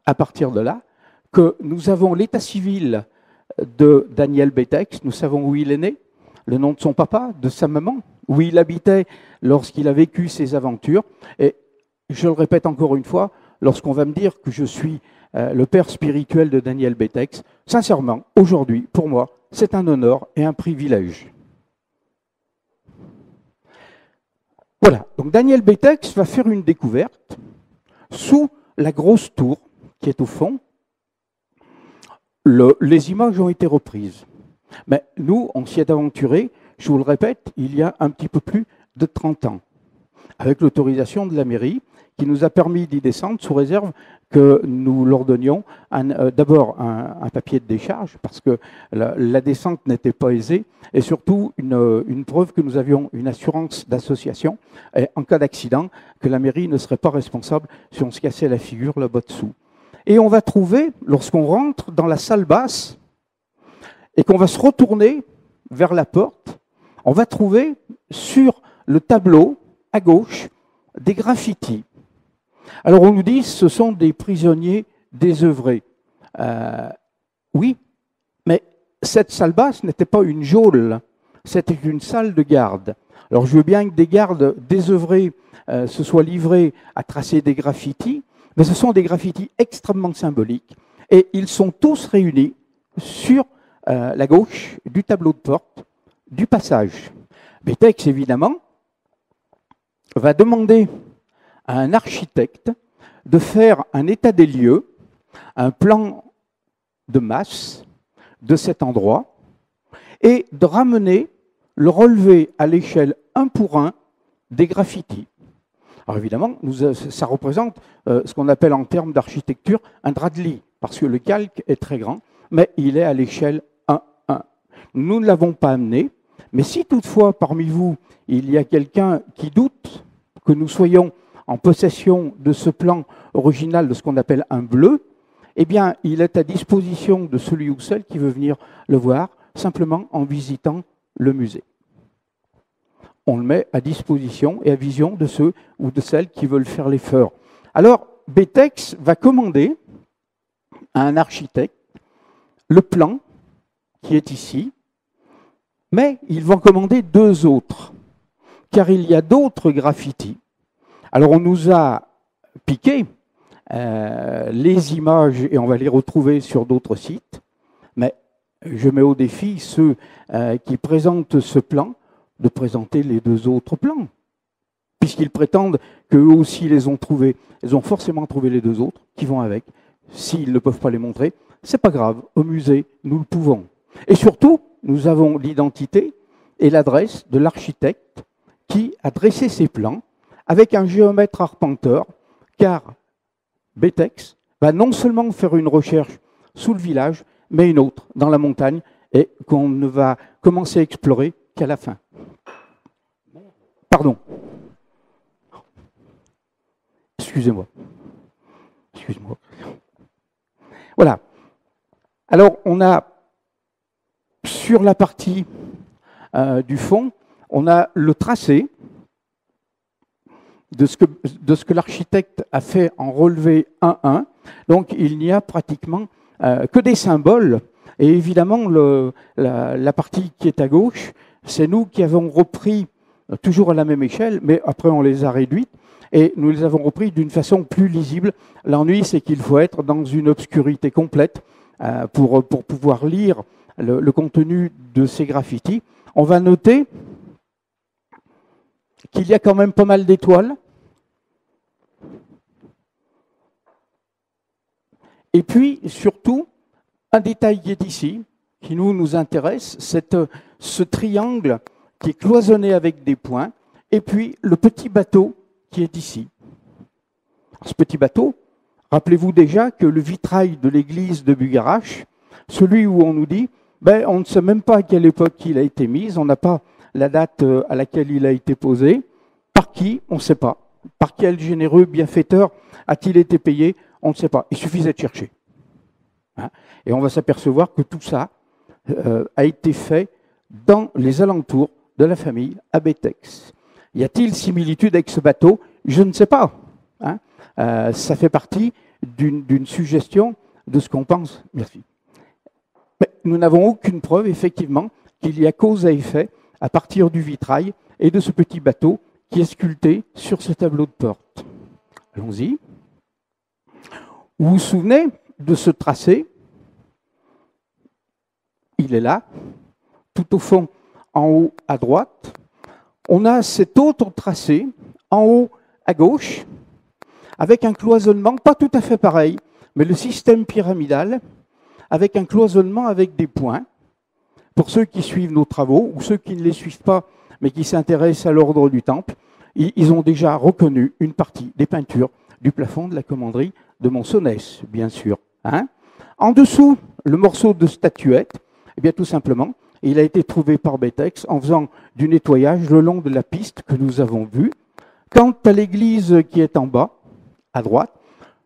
à partir de là, que nous avons l'état civil de Daniel Bétex, nous savons où il est né, le nom de son papa, de sa maman, où il habitait lorsqu'il a vécu ses aventures. Et je le répète encore une fois, lorsqu'on va me dire que je suis le père spirituel de Daniel Bétex, sincèrement, aujourd'hui, pour moi, c'est un honneur et un privilège. Voilà, donc Daniel Bétex va faire une découverte sous la grosse tour qui est au fond. Les images ont été reprises. Mais nous, on s'y est aventuré, je vous le répète, il y a un petit peu plus de 30 ans, avec l'autorisation de la mairie, qui nous a permis d'y descendre sous réserve que nous leur donnions d'abord un papier de décharge, parce que la descente n'était pas aisée, et surtout une preuve que nous avions une assurance d'association, et en cas d'accident, que la mairie ne serait pas responsable si on se cassait la figure là-bas dessous. Et on va trouver, lorsqu'on rentre dans la salle basse, et qu'on va se retourner vers la porte, on va trouver sur le tableau, à gauche, des graffitis. Alors on nous dit que ce sont des prisonniers désœuvrés. Oui, mais cette salle basse n'était pas une geôle, c'était une salle de garde. Alors je veux bien que des gardes désœuvrés se soient livrés à tracer des graffitis, mais ce sont des graffitis extrêmement symboliques. Et ils sont tous réunis sur la gauche du tableau de porte, du passage. Betex, évidemment, va demander à un architecte de faire un état des lieux, un plan de masse de cet endroit et de ramener le relevé à l'échelle 1 pour 1 des graffitis. Alors évidemment, ça représente ce qu'on appelle en termes d'architecture un drap de lit, parce que le calque est très grand, mais il est à l'échelle 1-1. Nous ne l'avons pas amené, mais si toutefois parmi vous, il y a quelqu'un qui doute que nous soyons en possession de ce plan original de ce qu'on appelle un bleu, eh bien, il est à disposition de celui ou celle qui veut venir le voir, simplement en visitant le musée. On le met à disposition et à vision de ceux ou de celles qui veulent faire l'effort. Alors, Betex va commander à un architecte le plan qui est ici, mais ils vont commander 2 autres, car il y a d'autres graffitis. Alors, on nous a piqué les images et on va les retrouver sur d'autres sites, mais je mets au défi ceux qui présentent ce plan de présenter les 2 autres plans, puisqu'ils prétendent qu'eux aussi les ont trouvés. Ils ont forcément trouvé les 2 autres qui vont avec. S'ils ne peuvent pas les montrer, c'est pas grave, au musée, nous le pouvons. Et surtout, nous avons l'identité et l'adresse de l'architecte qui a dressé ces plans avec un géomètre arpenteur, car Betex va non seulement faire une recherche sous le village, mais une autre dans la montagne, et qu'on ne va commencer à explorer qu'à la fin. Pardon. Excusez-moi. Excuse-moi. Voilà. Alors, on a, sur la partie du fond, on a le tracé de ce que l'architecte a fait en relevé 1-1. Donc, il n'y a pratiquement que des symboles. Et évidemment, la partie qui est à gauche, c'est nous qui avons repris, toujours à la même échelle, mais après on les a réduites, et nous les avons repris d'une façon plus lisible. L'ennui, c'est qu'il faut être dans une obscurité complète pour pouvoir lire le contenu de ces graffitis. On va noter qu'il y a quand même pas mal d'étoiles. Et puis, surtout, un détail qui est ici, qui nous intéresse, c'est ce triangle qui est cloisonné avec des points, et puis le petit bateau qui est ici. Alors, ce petit bateau, rappelez-vous déjà que le vitrail de l'église de Bugarache, celui où on nous dit, on ne sait même pas à quelle époque il a été mis, on n'a pas la date à laquelle il a été posé, par qui, on ne sait pas. Par quel généreux bienfaiteur a-t-il été payé, on ne sait pas. Il suffisait de chercher. Et on va s'apercevoir que tout ça a été fait dans les alentours de la famille à Betex. Y a-t-il similitude avec ce bateau? Je ne sais pas. Ça fait partie d'une suggestion de ce qu'on pense. Merci. Mais nous n'avons aucune preuve, effectivement, qu'il y a cause à effet à partir du vitrail et de ce petit bateau qui est sculpté sur ce tableau de porte. Allons-y. Vous vous souvenez de ce tracé? Il est là, tout au fond, en haut à droite. On a cet autre tracé, en haut à gauche, avec un cloisonnement pas tout à fait pareil, mais le système pyramidal, avec un cloisonnement avec des points. Pour ceux qui suivent nos travaux, ou ceux qui ne les suivent pas, mais qui s'intéressent à l'ordre du temple, ils ont déjà reconnu une partie des peintures du plafond de la commanderie de Monsonnès, bien sûr. En dessous, le morceau de statuette, eh bien tout simplement, il a été trouvé par Betex en faisant du nettoyage le long de la piste que nous avons vue. Quant à l'église qui est en bas, à droite,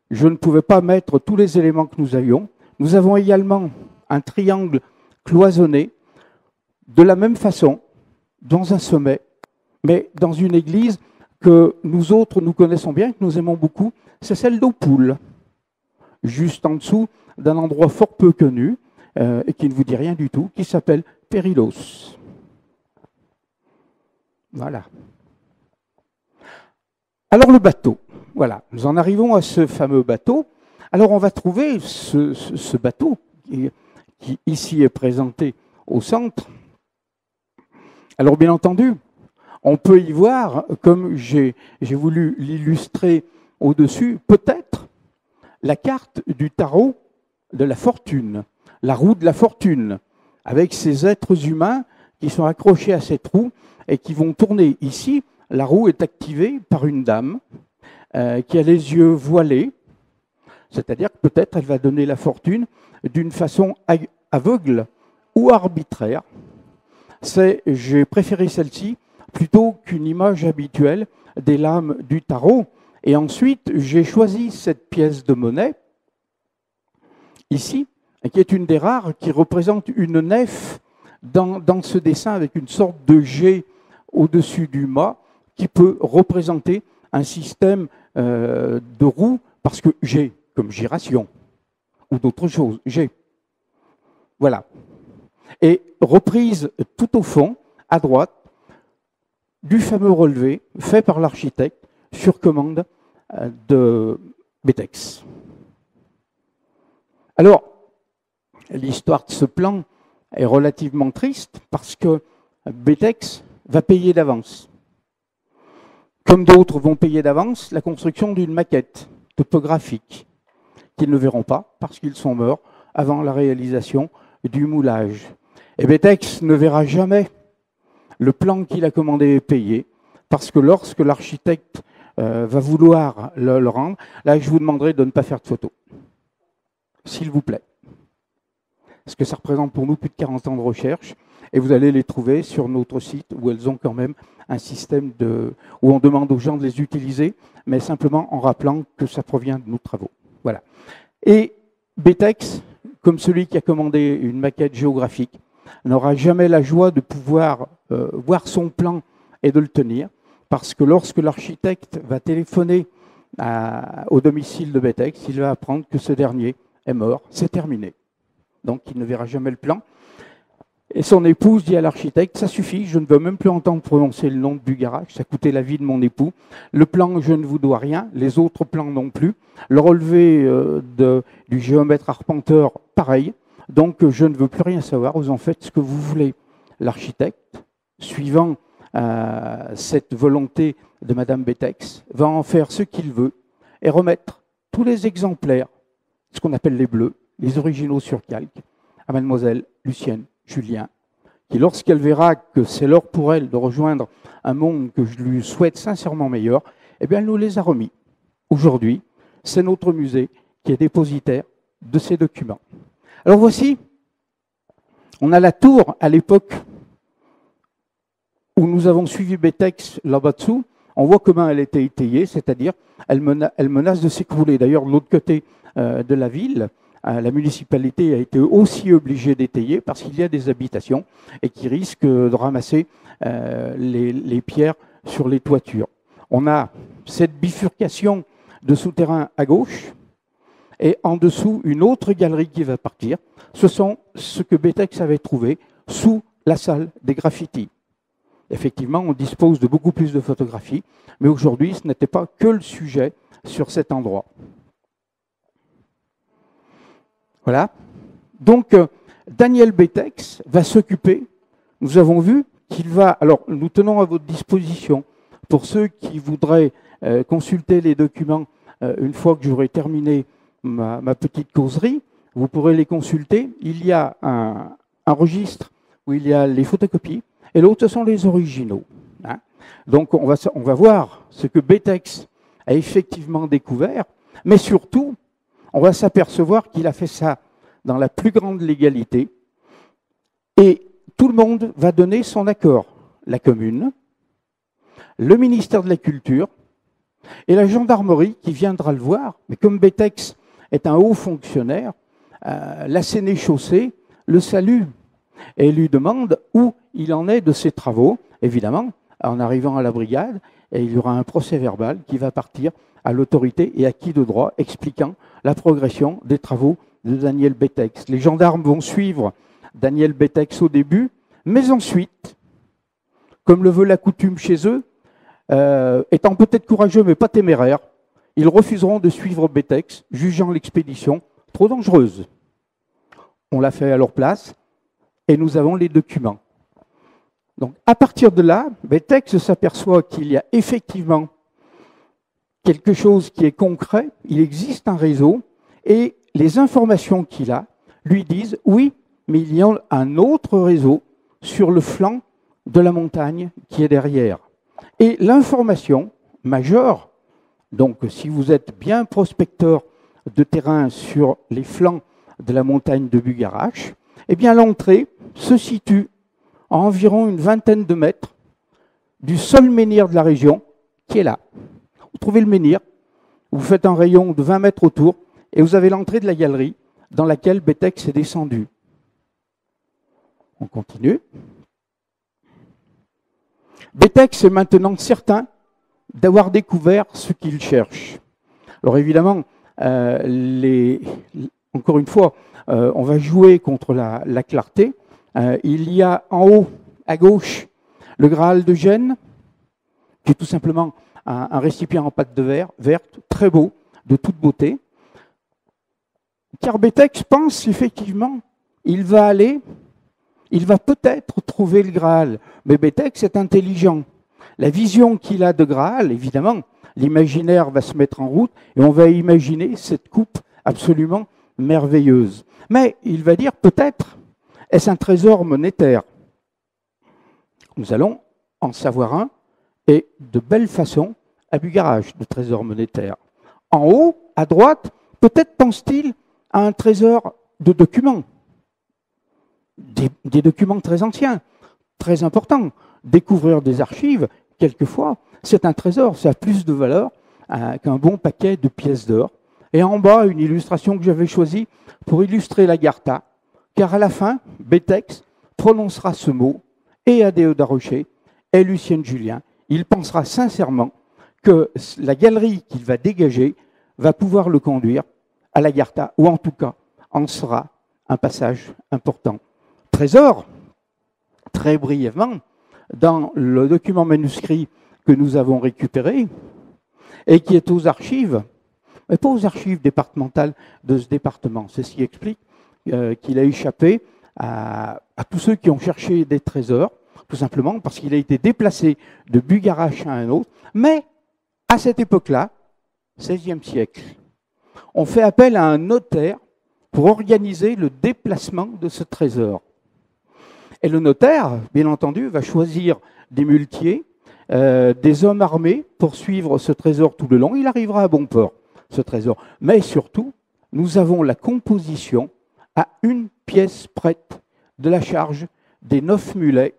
je ne pouvais pas mettre tous les éléments que nous avions. Nous avons également un triangle cloisonné de la même façon, dans un sommet, mais dans une église que nous autres, nous connaissons bien, que nous aimons beaucoup, c'est celle d'Aupoul, juste en dessous d'un endroit fort peu connu, et qui ne vous dit rien du tout, qui s'appelle Périlos. Voilà. Alors le bateau, voilà, nous en arrivons à ce fameux bateau. Alors on va trouver ce bateau qui ici est présenté au centre. Alors bien entendu, on peut y voir, comme j'ai voulu l'illustrer au-dessus, peut-être la carte du tarot de la fortune, la roue de la fortune, avec ces êtres humains qui sont accrochés à cette roue et qui vont tourner. Ici, la roue est activée par une dame qui a les yeux voilés, c'est-à-dire que peut-être elle va donner la fortune d'une façon aveugle ou arbitraire. J'ai préféré celle-ci plutôt qu'une image habituelle des lames du tarot. Et ensuite, j'ai choisi cette pièce de monnaie, ici, qui est une des rares, qui représente une nef dans ce dessin avec une sorte de G au-dessus du mât, qui peut représenter un système de roues, parce que G, comme giration, ou d'autres choses, G. Voilà. Et reprise tout au fond, à droite, du fameux relevé fait par l'architecte sur commande de Betex. Alors, l'histoire de ce plan est relativement triste parce que Betex va payer d'avance. Comme d'autres vont payer d'avance la construction d'une maquette topographique qu'ils ne verront pas parce qu'ils sont morts avant la réalisation du moulage. Et Betex ne verra jamais le plan qu'il a commandé et payé, parce que lorsque l'architecte va vouloir le rendre, là je vous demanderai de ne pas faire de photos, s'il vous plaît. Parce que ça représente pour nous plus de 40 ans de recherche, et vous allez les trouver sur notre site où elles ont quand même un système où on demande aux gens de les utiliser, mais simplement en rappelant que ça provient de nos travaux. Voilà. Et Betex, comme celui qui a commandé une maquette géographique, n'aura jamais la joie de pouvoir voir son plan et de le tenir, parce que lorsque l'architecte va téléphoner au domicile de Betex, il va apprendre que ce dernier est mort, c'est terminé. Donc il ne verra jamais le plan. Et son épouse dit à l'architecte, ça suffit, je ne veux même plus entendre prononcer le nom de Bugarach, ça coûtait la vie de mon époux. Le plan, je ne vous dois rien, les autres plans non plus. Le relevé du géomètre arpenteur, pareil. Donc je ne veux plus rien savoir, vous en faites ce que vous voulez. L'architecte, suivant cette volonté de Madame Betex, va en faire ce qu'il veut et remettre tous les exemplaires, ce qu'on appelle les bleus, les originaux sur calque, à Mademoiselle Lucienne Julien, qui lorsqu'elle verra que c'est l'heure pour elle de rejoindre un monde que je lui souhaite sincèrement meilleur, eh bien elle nous les a remis. Aujourd'hui, c'est notre musée qui est dépositaire de ces documents. Alors voici, on a la tour à l'époque où nous avons suivi Betex là-bas dessous. On voit comment elle était étayée, c'est-à-dire elle menace de s'écrouler. D'ailleurs, de l'autre côté de la ville, la municipalité a été aussi obligée d'étayer parce qu'il y a des habitations et qui risquent de ramasser les pierres sur les toitures. On a cette bifurcation de souterrain à gauche et en dessous une autre galerie qui va partir. Ce sont ce que Betex avait trouvé sous la salle des graffitis. Effectivement, on dispose de beaucoup plus de photographies, mais aujourd'hui, ce n'était pas que le sujet sur cet endroit. Voilà. Donc, Daniel Betex va s'occuper, nous avons vu qu'il va... Alors, nous tenons à votre disposition, pour ceux qui voudraient consulter les documents une fois que j'aurai terminé ma petite causerie, vous pourrez les consulter. Il y a un registre où il y a les photocopies, et l'autre, ce sont les originaux. Hein. Donc, on va voir ce que Betex a effectivement découvert, mais surtout, on va s'apercevoir qu'il a fait ça dans la plus grande légalité, et tout le monde va donner son accord. La commune, le ministère de la Culture, et la gendarmerie qui viendra le voir, mais comme Betex est un haut fonctionnaire, la sénéchaussée le salue et lui demande où il en est de ses travaux. Évidemment, en arrivant à la brigade, et il y aura un procès verbal qui va partir à l'autorité et acquis de droit expliquant la progression des travaux de Daniel Betex. Les gendarmes vont suivre Daniel Betex au début, mais ensuite, comme le veut la coutume chez eux, étant peut-être courageux mais pas téméraires, ils refuseront de suivre Betex, jugeant l'expédition trop dangereuse. On l'a fait à leur place et nous avons les documents. Donc, à partir de là, Betex s'aperçoit qu'il y a effectivement quelque chose qui est concret, il existe un réseau, et les informations qu'il a lui disent, oui, mais il y a un autre réseau sur le flanc de la montagne qui est derrière. Et l'information majeure, donc si vous êtes bien prospecteur de terrain sur les flancs de la montagne de Bugarache, eh bien l'entrée se situe à environ une vingtaine de mètres du seul menhir de la région, qui est là. Vous trouvez le menhir, vous faites un rayon de 20 mètres autour, et vous avez l'entrée de la galerie dans laquelle Betex est descendu. On continue. Betex est maintenant certain d'avoir découvert ce qu'il cherche. Alors évidemment, encore une fois, on va jouer contre la clarté. Il y a en haut, à gauche, le Graal de Gênes, qui est tout simplement un récipient en pâte de verre, verte, très beau, de toute beauté. Car Betex pense effectivement, il va peut-être trouver le Graal. Mais Betex est intelligent. La vision qu'il a de Graal, évidemment, l'imaginaire va se mettre en route et on va imaginer cette coupe absolument merveilleuse. Mais il va dire peut-être, est-ce un trésor monétaire? Nous allons en savoir un, et de belle façon, à Bugarache, de trésor monétaire. En haut, à droite, peut-être pense-t-il à un trésor de documents. Des documents très anciens, très importants. Découvrir des archives, quelquefois, c'est un trésor, ça a plus de valeur qu'un bon paquet de pièces d'or. Et en bas, une illustration que j'avais choisie pour illustrer l'Agartha, car à la fin, Betex prononcera ce mot, et Adéo da Rocher, et Lucien Julien. Il pensera sincèrement que la galerie qu'il va dégager va pouvoir le conduire à l'Agartha, ou en tout cas, en sera un passage important. Trésor, très brièvement, dans le document manuscrit que nous avons récupéré, et qui est aux archives, mais pas aux archives départementales de ce département. C'est ce qui explique qu'il a échappé à tous ceux qui ont cherché des trésors, tout simplement parce qu'il a été déplacé de Bugarache à un autre. Mais à cette époque-là, XVIe siècle, on fait appel à un notaire pour organiser le déplacement de ce trésor. Et le notaire, bien entendu, va choisir des muletiers, des hommes armés pour suivre ce trésor tout le long. Il arrivera à bon port, ce trésor. Mais surtout, nous avons la composition à une pièce prête de la charge des 9 mulets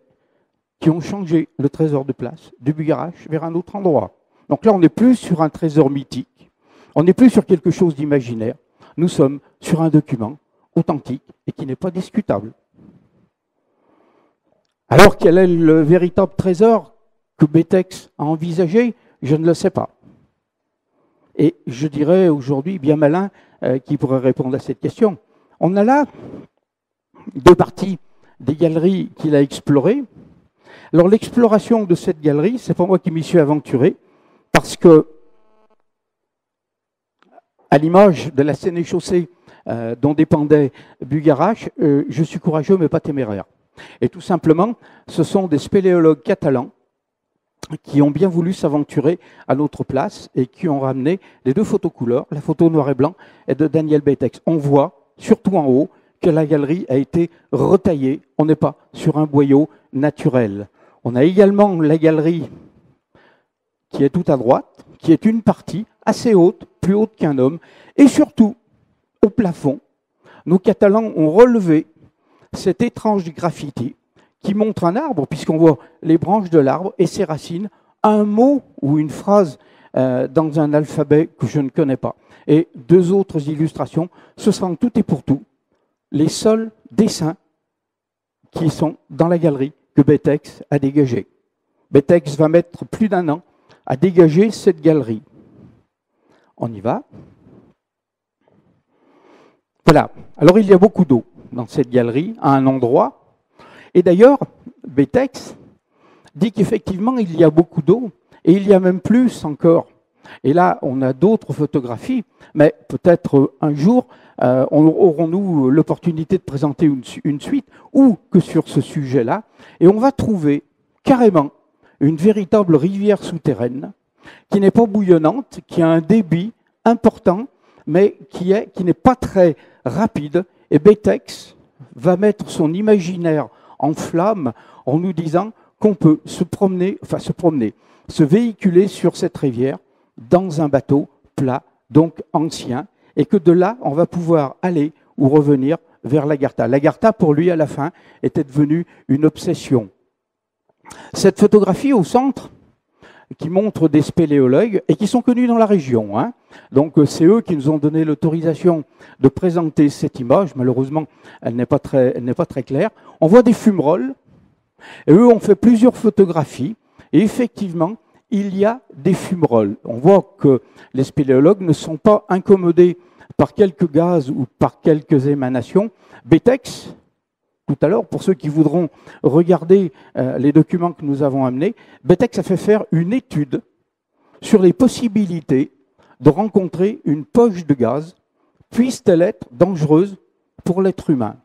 qui ont changé le trésor de place de Bugarache vers un autre endroit. Donc là, on n'est plus sur un trésor mythique, on n'est plus sur quelque chose d'imaginaire. Nous sommes sur un document authentique et qui n'est pas discutable. Alors, quel est le véritable trésor que Betex a envisagé? Je ne le sais pas. Et je dirais aujourd'hui, bien malin, qui pourrait répondre à cette question. On a là deux parties des galeries qu'il a explorées. Alors, l'exploration de cette galerie, c'est pas moi qui m'y suis aventuré, parce que, à l'image de la sénéchaussée dont dépendait Bugarache, je suis courageux mais pas téméraire. Et tout simplement, ce sont des spéléologues catalans qui ont bien voulu s'aventurer à notre place et qui ont ramené les deux photos couleurs, la photo noir et blanc et de Daniel Betex. On voit, surtout en haut, que la galerie a été retaillée. On n'est pas sur un boyau naturel. On a également la galerie qui est tout à droite, qui est une partie assez haute, plus haute qu'un homme, et surtout, au plafond, nos Catalans ont relevé cet étrange graffiti qui montre un arbre, puisqu'on voit les branches de l'arbre et ses racines, un mot ou une phrase dans un alphabet que je ne connais pas. Et deux autres illustrations, ce sont tout et pour tout les seuls dessins qui sont dans la galerie que Betex a dégagée. Betex va mettre plus d'1 an à dégager cette galerie. On y va. Voilà. Alors il y a beaucoup d'eau dans cette galerie, à un endroit. Et d'ailleurs, Betex dit qu'effectivement, il y a beaucoup d'eau, et il y a même plus encore. Et là, on a d'autres photographies, mais peut-être un jour, aurons-nous l'opportunité de présenter une suite, ou que sur ce sujet-là, et on va trouver carrément une véritable rivière souterraine qui n'est pas bouillonnante, qui a un débit important, mais qui n'est pas très rapide. Et Betex va mettre son imaginaire en flamme en nous disant qu'on peut se véhiculer sur cette rivière dans un bateau plat, donc ancien, et que de là, on va pouvoir aller ou revenir vers l'Agartha. L'Agartha, pour lui, à la fin, était devenue une obsession. Cette photographie au centre, qui montre des spéléologues et qui sont connus dans la région. Hein. Donc c'est eux qui nous ont donné l'autorisation de présenter cette image. Malheureusement, elle n'est pas très claire. On voit des fumerolles et eux ont fait plusieurs photographies. Et effectivement, il y a des fumerolles. On voit que les spéléologues ne sont pas incommodés par quelques gaz ou par quelques émanations. Betex, tout à l'heure, pour ceux qui voudront regarder les documents que nous avons amenés, Betex a fait faire une étude sur les possibilités de rencontrer une poche de gaz, puisse-t-elle être dangereuse pour l'être humain.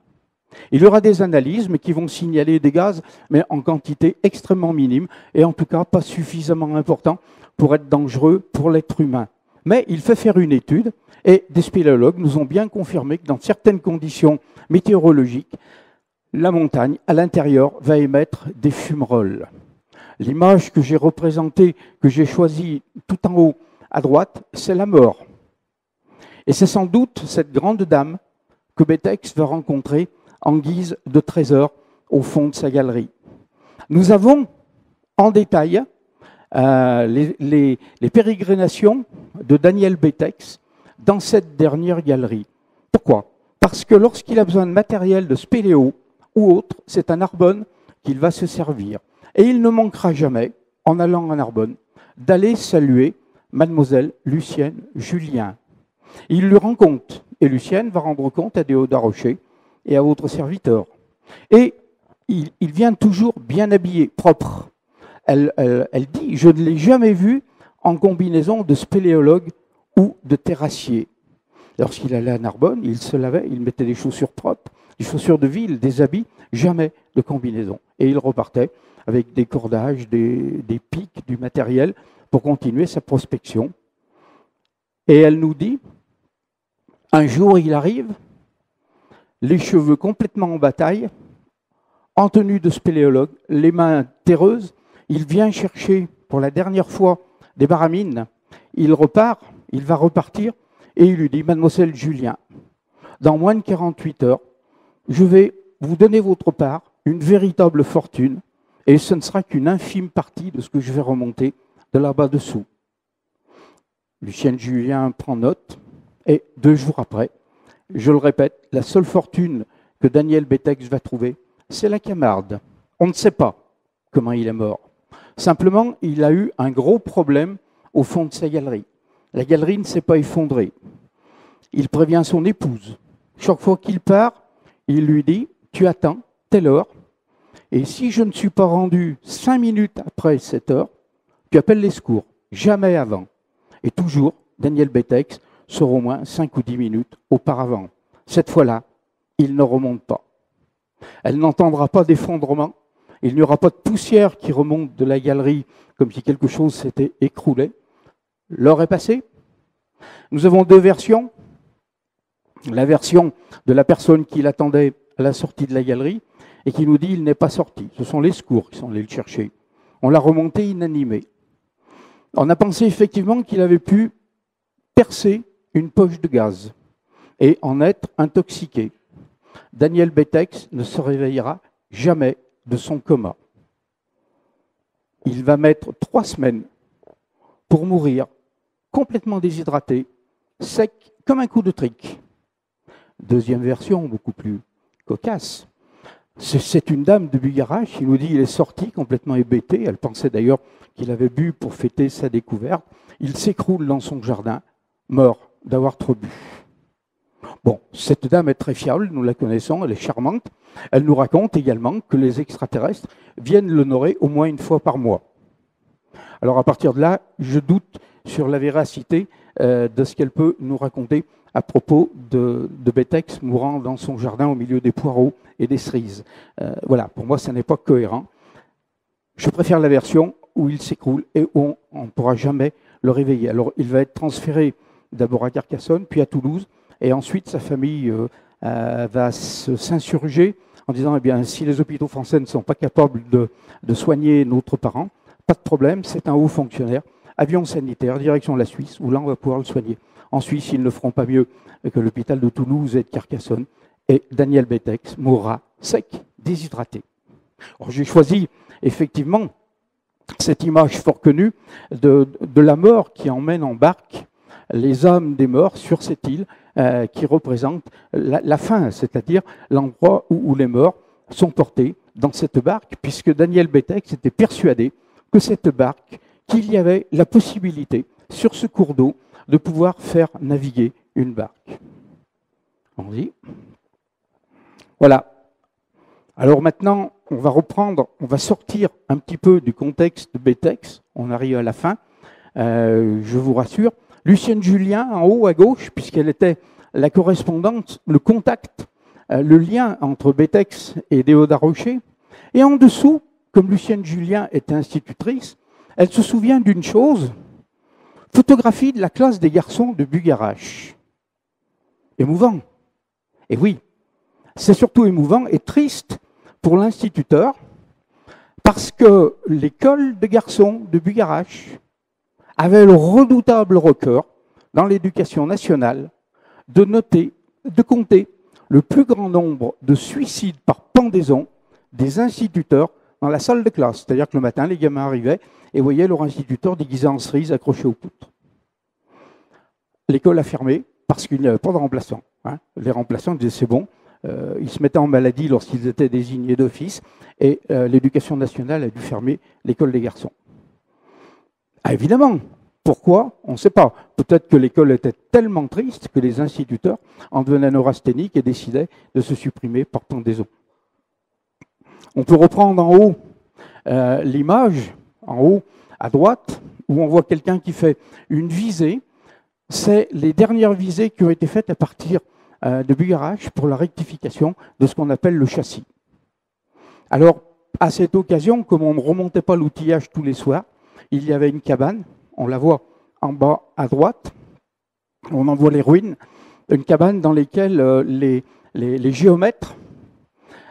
Il y aura des analyses mais qui vont signaler des gaz, mais en quantité extrêmement minime, et en tout cas pas suffisamment important pour être dangereux pour l'être humain. Mais il fait faire une étude, et des spéléologues nous ont bien confirmé que dans certaines conditions météorologiques, la montagne, à l'intérieur, va émettre des fumerolles. L'image que j'ai représentée, que j'ai choisie tout en haut à droite, c'est la mort. Et c'est sans doute cette grande dame que Betex va rencontrer en guise de trésor au fond de sa galerie. Nous avons en détail les pérégrinations de Daniel Betex dans cette dernière galerie. Pourquoi ? Parce que lorsqu'il a besoin de matériel de spéléo, ou autre, c'est à Narbonne qu'il va se servir. Et il ne manquera jamais, en allant à Narbonne, d'aller saluer mademoiselle Lucienne Julien. Il lui rend compte, et Lucienne va rendre compte à Déodat Rocher et à votre serviteur. Et il vient toujours bien habillé, propre. Elle dit, je ne l'ai jamais vu en combinaison de spéléologue ou de terrassier. Lorsqu'il allait à Narbonne, il se lavait, il mettait des chaussures propres, des chaussures de ville, des habits, jamais de combinaison. Et il repartait avec des cordages, des pics, du matériel pour continuer sa prospection. Et elle nous dit, un jour il arrive, les cheveux complètement en bataille, en tenue de spéléologue, les mains terreuses, il vient chercher pour la dernière fois des baramines, il repart, il va repartir, et il lui dit, mademoiselle Julien, dans moins de 48 heures, je vais vous donner votre part, une véritable fortune, et ce ne sera qu'une infime partie de ce que je vais remonter de là-bas dessous. Lucienne Julien prend note, et 2 jours après, je le répète, la seule fortune que Daniel Betex va trouver, c'est la Camarde. On ne sait pas comment il est mort. Simplement, il a eu un gros problème au fond de sa galerie. La galerie ne s'est pas effondrée. Il prévient son épouse. Chaque fois qu'il part, il lui dit, tu attends, telle heure, et si je ne suis pas rendu 5 minutes après cette heure, tu appelles les secours, jamais avant. Et toujours, Daniel Betex sort au moins 5 ou 10 minutes auparavant. Cette fois-là, il ne remonte pas. Elle n'entendra pas d'effondrement, il n'y aura pas de poussière qui remonte de la galerie comme si quelque chose s'était écroulé. L'heure est passée. Nous avons 2 versions. La version de la personne qui l'attendait à la sortie de la galerie et qui nous dit il n'est pas sorti. Ce sont les secours qui sont allés le chercher. On l'a remonté inanimé. On a pensé effectivement qu'il avait pu percer une poche de gaz et en être intoxiqué. Daniel Betex ne se réveillera jamais de son coma. Il va mettre 3 semaines pour mourir complètement déshydraté, sec comme un coup de trique. Deuxième version, beaucoup plus cocasse. C'est une dame de Bugarache qui nous dit qu'il est sorti complètement hébété. Elle pensait d'ailleurs qu'il avait bu pour fêter sa découverte. Il s'écroule dans son jardin, mort d'avoir trop bu. Bon, cette dame est très fiable, nous la connaissons, elle est charmante. Elle nous raconte également que les extraterrestres viennent l'honorer au moins 1 fois par mois. Alors à partir de là, je doute sur la véracité de ce qu'elle peut nous raconter à propos de Betex mourant dans son jardin au milieu des poireaux et des cerises. Voilà, pour moi, ça n'est pas cohérent. Je préfère la version où il s'écroule et où on ne pourra jamais le réveiller. Alors, il va être transféré d'abord à Carcassonne, puis à Toulouse, et ensuite sa famille va s'insurger en disant, eh bien, si les hôpitaux français ne sont pas capables de soigner notre parent, pas de problème, c'est un haut fonctionnaire, avion sanitaire, direction de la Suisse, où là, on va pouvoir le soigner. En Suisse, ils ne feront pas mieux que l'hôpital de Toulouse et de Carcassonne, et Daniel Betex mourra sec, déshydraté. Alors, j'ai choisi, effectivement, cette image fort connue de la mort qui emmène en barque les âmes des morts sur cette île qui représente la fin, c'est-à-dire l'endroit où les morts sont portés dans cette barque, puisque Daniel Betex était persuadé que cette barque, qu'il y avait la possibilité sur ce cours d'eau de pouvoir faire naviguer une barque. On dit. Voilà. Alors maintenant, on va reprendre, on va sortir un petit peu du contexte de Betex. On arrive à la fin, je vous rassure. Lucienne Julien, en haut à gauche, puisqu'elle était la correspondante, le contact, le lien entre Betex et Déodat Rocher. Et en dessous, comme Lucienne Julien était institutrice, elle se souvient d'une chose, photographie de la classe des garçons de Bugarache. Émouvant. Et oui, c'est surtout émouvant et triste pour l'instituteur, parce que l'école de garçons de Bugarache avait le redoutable record dans l'éducation nationale de noter, de compter le plus grand nombre de suicides par pendaison des instituteurs dans la salle de classe. C'est-à-dire que le matin, les gamins arrivaient et voyaient leur instituteur déguisé en cerise accroché aux poutres. L'école a fermé parce qu'il n'y avait pas de remplaçants. Les remplaçants disaient c'est bon, ils se mettaient en maladie lorsqu'ils étaient désignés d'office et l'éducation nationale a dû fermer l'école des garçons. Ah, évidemment, pourquoi? On ne sait pas. Peut-être que l'école était tellement triste que les instituteurs en devenaient neurasthéniques et décidaient de se supprimer par pendaison. On peut reprendre en haut l'image, en haut à droite, où on voit quelqu'un qui fait une visée. C'est les dernières visées qui ont été faites à partir de Bugarache pour la rectification de ce qu'on appelle le châssis. Alors, à cette occasion, comme on ne remontait pas l'outillage tous les soirs, il y avait une cabane, on la voit en bas à droite, on en voit les ruines, une cabane dans laquelle les géomètres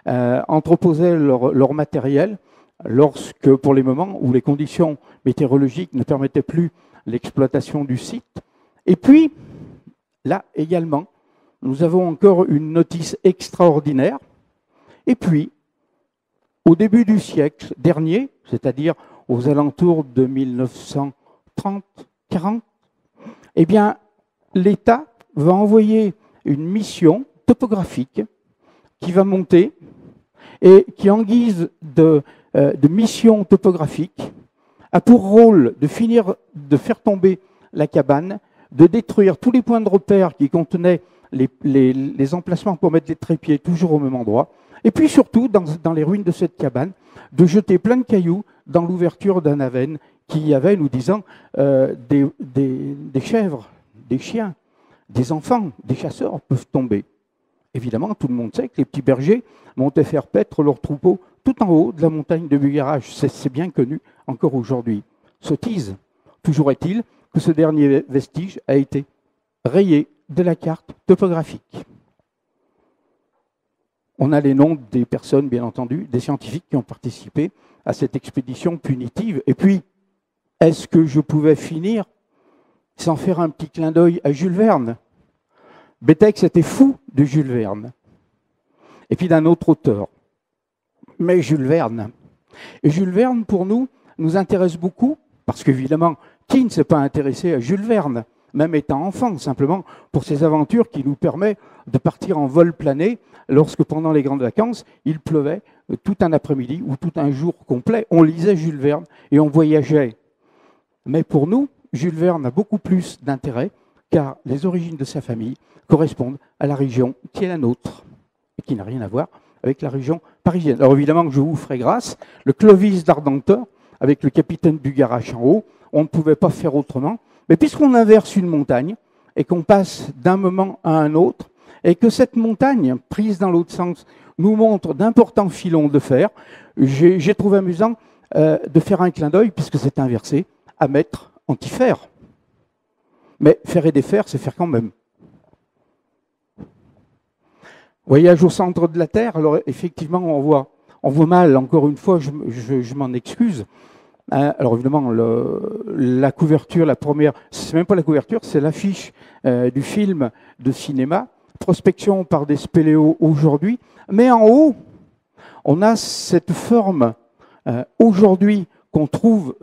entreposaient leur matériel lorsque, pour les moments où les conditions météorologiques ne permettaient plus l'exploitation du site. Et puis, là également, nous avons encore une notice extraordinaire. Et puis, au début du siècle dernier, c'est-à-dire aux alentours de 1930-40, eh bien, l'État va envoyer une mission topographique qui va monter et qui, en guise de mission topographique, a pour rôle de faire tomber la cabane, de détruire tous les points de repère qui contenaient les emplacements pour mettre les trépieds toujours au même endroit, et puis surtout, dans les ruines de cette cabane, de jeter plein de cailloux dans l'ouverture d'un aven qui y avait, nous disant, des chèvres, des chiens, des enfants, des chasseurs peuvent tomber. Évidemment, tout le monde sait que les petits bergers montaient faire paître leurs troupeaux tout en haut de la montagne de Bugarache. C'est bien connu encore aujourd'hui. Sottise. Toujours est-il que ce dernier vestige a été rayé de la carte topographique. On a les noms des personnes, bien entendu, des scientifiques qui ont participé à cette expédition punitive. Et puis, est-ce que je pouvais finir sans faire un petit clin d'œil à Jules Verne? Betex était fou de Jules Verne. Et puis d'un autre auteur. Mais Jules Verne. Et Jules Verne, pour nous intéresse beaucoup, parce qu'évidemment, qui ne s'est pas intéressé à Jules Verne, même étant enfant, simplement pour ses aventures qui nous permettent de partir en vol plané lorsque, pendant les grandes vacances, il pleuvait tout un après-midi ou tout un jour complet. On lisait Jules Verne et on voyageait. Mais pour nous, Jules Verne a beaucoup plus d'intérêt car les origines de sa famille correspondent à la région qui est la nôtre et qui n'a rien à voir avec la région parisienne. Alors évidemment, je vous ferai grâce, le Clovis d'Ardenteur, avec le capitaine Bugarache en haut, on ne pouvait pas faire autrement. Mais puisqu'on inverse une montagne et qu'on passe d'un moment à un autre, et que cette montagne, prise dans l'autre sens, nous montre d'importants filons de fer, j'ai trouvé amusant de faire un clin d'œil, puisque c'est inversé, à maître anti-fer. Mais faire et défaire, c'est faire quand même. Voyage au centre de la Terre, alors effectivement, on voit mal, encore une fois, je m'en excuse. Alors évidemment, la couverture, la première, c'est même pas la couverture, c'est l'affiche du film de cinéma, Prospection par des spéléos aujourd'hui. Mais en haut, on a cette forme aujourd'hui qu'on trouve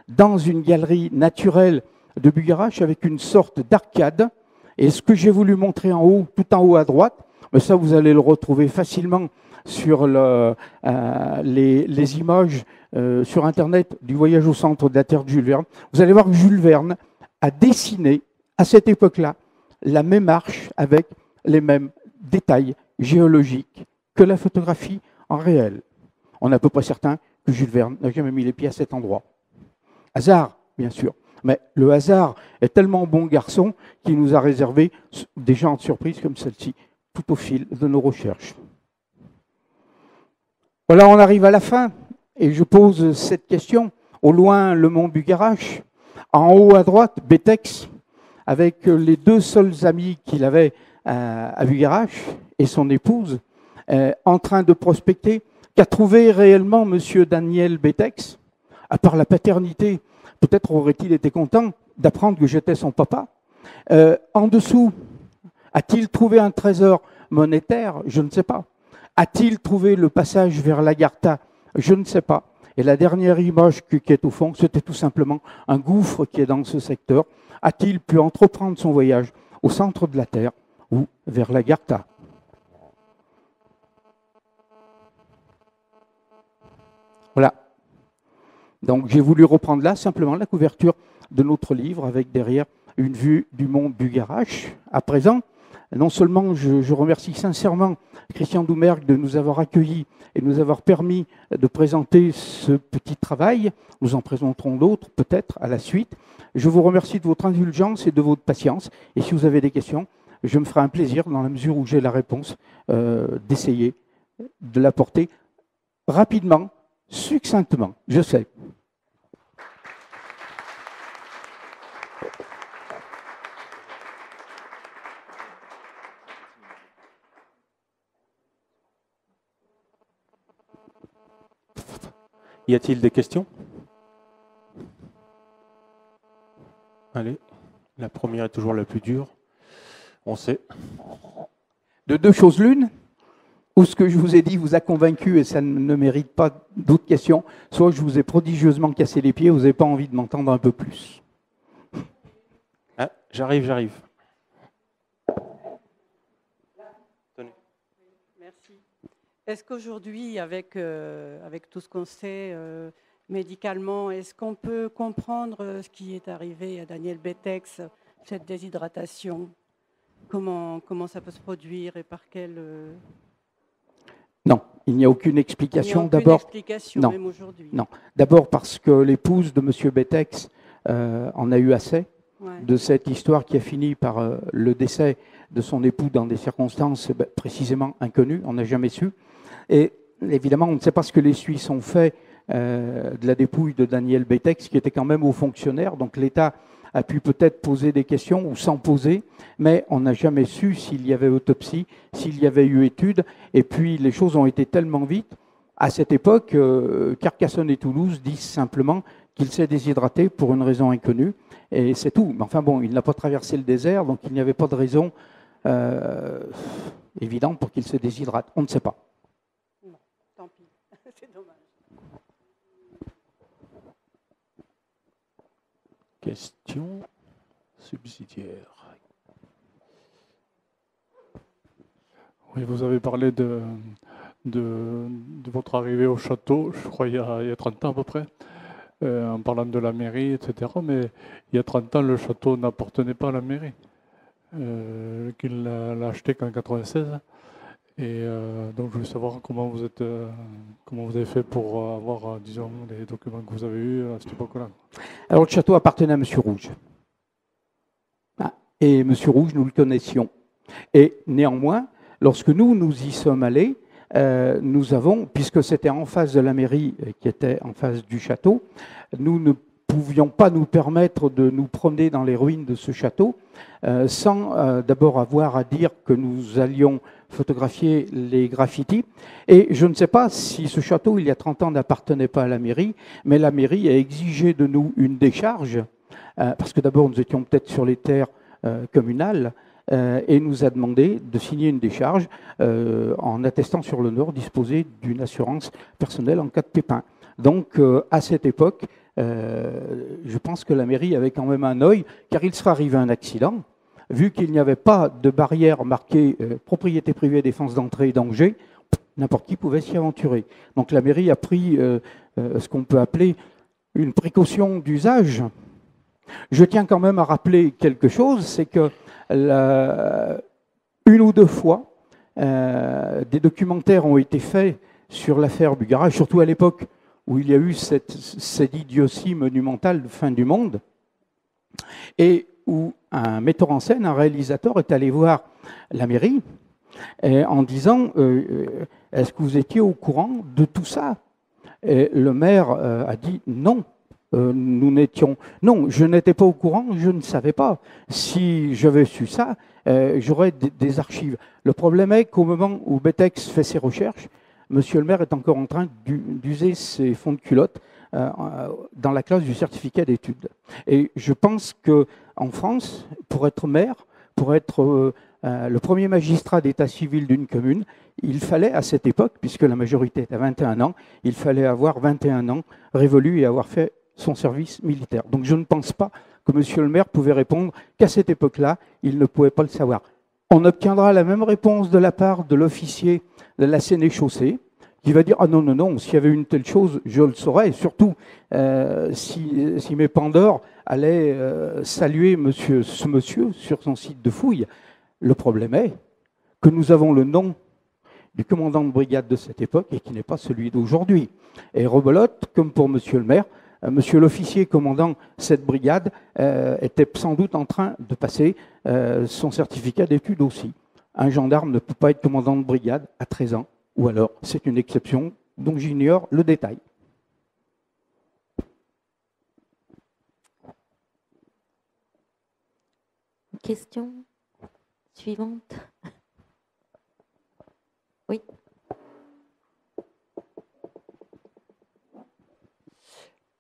dans une galerie naturelle de Bugarach avec une sorte d'arcade. Et ce que j'ai voulu montrer en haut, tout en haut à droite, mais ça vous allez le retrouver facilement sur les images sur Internet du voyage au centre de la Terre de Jules Verne. Vous allez voir que Jules Verne a dessiné à cette époque-là la même arche avec les mêmes détails géologiques que la photographie en réel. On est à peu près certain que Jules Verne n'a jamais mis les pieds à cet endroit. Hasard, bien sûr. Mais le hasard est tellement bon garçon qu'il nous a réservé des genres de surprises comme celle-ci, tout au fil de nos recherches. Voilà, on arrive à la fin, et je pose cette question. Au loin, le mont Bugarach. En haut à droite, Betex, avec les deux seuls amis qu'il avait à Bugarach, et son épouse, en train de prospecter. Qu'a trouvé réellement M. Daniel Betex? À part la paternité, peut-être aurait-il été content d'apprendre que j'étais son papa. En dessous, a-t-il trouvé un trésor monétaire? Je ne sais pas. A-t-il trouvé le passage vers l'Agartha? Je ne sais pas. Et la dernière image qui est au fond, c'était tout simplement un gouffre qui est dans ce secteur. A-t-il pu entreprendre son voyage au centre de la Terre ou vers l'Agartha? Voilà. Donc j'ai voulu reprendre là simplement la couverture de notre livre avec derrière une vue du mont Bugarach. À présent, non seulement je remercie sincèrement Christian Doumergue de nous avoir accueillis et de nous avoir permis de présenter ce petit travail, nous en présenterons d'autres peut-être à la suite. Je vous remercie de votre indulgence et de votre patience. Et si vous avez des questions, je me ferai un plaisir, dans la mesure où j'ai la réponse, d'essayer de l'apporter rapidement, succinctement, je sais. Y a-t-il des questions? Allez, la première est toujours la plus dure. On sait. De deux choses l'une, ou ce que je vous ai dit vous a convaincu et ça ne mérite pas d'autres questions, soit je vous ai prodigieusement cassé les pieds, vous n'avez pas envie de m'entendre un peu plus. Ah, j'arrive. Merci. Est-ce qu'aujourd'hui, avec tout ce qu'on sait médicalement, est-ce qu'on peut comprendre ce qui est arrivé à Daniel Betex, cette déshydratation? Comment ça peut se produire et par quelle... Non, il n'y a aucune explication. D'abord, explication, même aujourd'hui. Non, d'abord parce que l'épouse de M. Betex en a eu assez de cette histoire qui a fini par le décès de son époux dans des circonstances précisément inconnues, on n'a jamais su. Et évidemment, on ne sait pas ce que les Suisses ont fait de la dépouille de Daniel Betex, qui était quand même haut fonctionnaire, donc l'État a pu peut-être poser des questions ou s'en poser, mais on n'a jamais su s'il y avait autopsie, s'il y avait eu étude, et puis les choses ont été tellement vite. À cette époque, Carcassonne et Toulouse disent simplement qu'il s'est déshydraté pour une raison inconnue, et c'est tout. Mais enfin bon, il n'a pas traversé le désert, donc il n'y avait pas de raison évidente pour qu'il se déshydrate. On ne sait pas. Non, tant pis, c'est dommage. Question subsidiaire. Oui, vous avez parlé de votre arrivée au château, je crois il y a 30 ans à peu près, en parlant de la mairie, etc. Mais il y a 30 ans, le château n'appartenait pas à la mairie, qu'il l'a acheté qu'en 1996. Et donc je voulais savoir comment vous avez fait pour avoir, disons, les documents que vous avez eus à cette époque-là. Alors le château appartenait à M. Rouge. Et M. Rouge, nous le connaissions. Et néanmoins, lorsque nous y sommes allés, nous avons, puisque c'était en face de la mairie qui était en face du château, nous ne pouvions pas nous permettre de nous promener dans les ruines de ce château sans d'abord avoir à dire que nous allions photographier les graffitis. Et je ne sais pas si ce château, il y a 30 ans, n'appartenait pas à la mairie, mais la mairie a exigé de nous une décharge, parce que d'abord nous étions peut-être sur les terres communales, et nous a demandé de signer une décharge en attestant sur l'honneur disposer d'une assurance personnelle en cas de pépin. Donc à cette époque, je pense que la mairie avait quand même un œil, car il serait arrivé un accident. Vu qu'il n'y avait pas de barrière marquée propriété privée, défense d'entrée et danger, n'importe qui pouvait s'y aventurer. Donc la mairie a pris ce qu'on peut appeler une précaution d'usage. Je tiens quand même à rappeler quelque chose, c'est que une ou deux fois, des documentaires ont été faits sur l'affaire Bugarach, surtout à l'époque où il y a eu cette idiotie monumentale de fin du monde, et où un metteur en scène, un réalisateur, est allé voir la mairie en disant « Est-ce que vous étiez au courant de tout ça ?» Et le maire a dit « Non, non, je n'étais pas au courant, je ne savais pas. Si j'avais su ça, j'aurais des archives. » Le problème est qu'au moment où Betex fait ses recherches, Monsieur le maire est encore en train d'user ses fonds de culotte dans la classe du certificat d'études. Et je pense qu'en France, pour être maire, pour être le premier magistrat d'état civil d'une commune, il fallait à cette époque, puisque la majorité était à 21 ans, il fallait avoir 21 ans révolus et avoir fait son service militaire. Donc je ne pense pas que monsieur le maire pouvait répondre qu'à cette époque-là, il ne pouvait pas le savoir. On obtiendra la même réponse de la part de l'officier de la Sénéchaussée, qui va dire « Ah non, non, non, s'il y avait une telle chose, je le saurais. » Et surtout, si mes Pandores allaient saluer ce monsieur sur son site de fouille. Le problème est que nous avons le nom du commandant de brigade de cette époque et qui n'est pas celui d'aujourd'hui. Et rebelote, comme pour monsieur le maire, monsieur l'officier commandant cette brigade était sans doute en train de passer son certificat d'études aussi. Un gendarme ne peut pas être commandant de brigade à 13 ans, ou alors c'est une exception dont j'ignore le détail. Question suivante. Oui.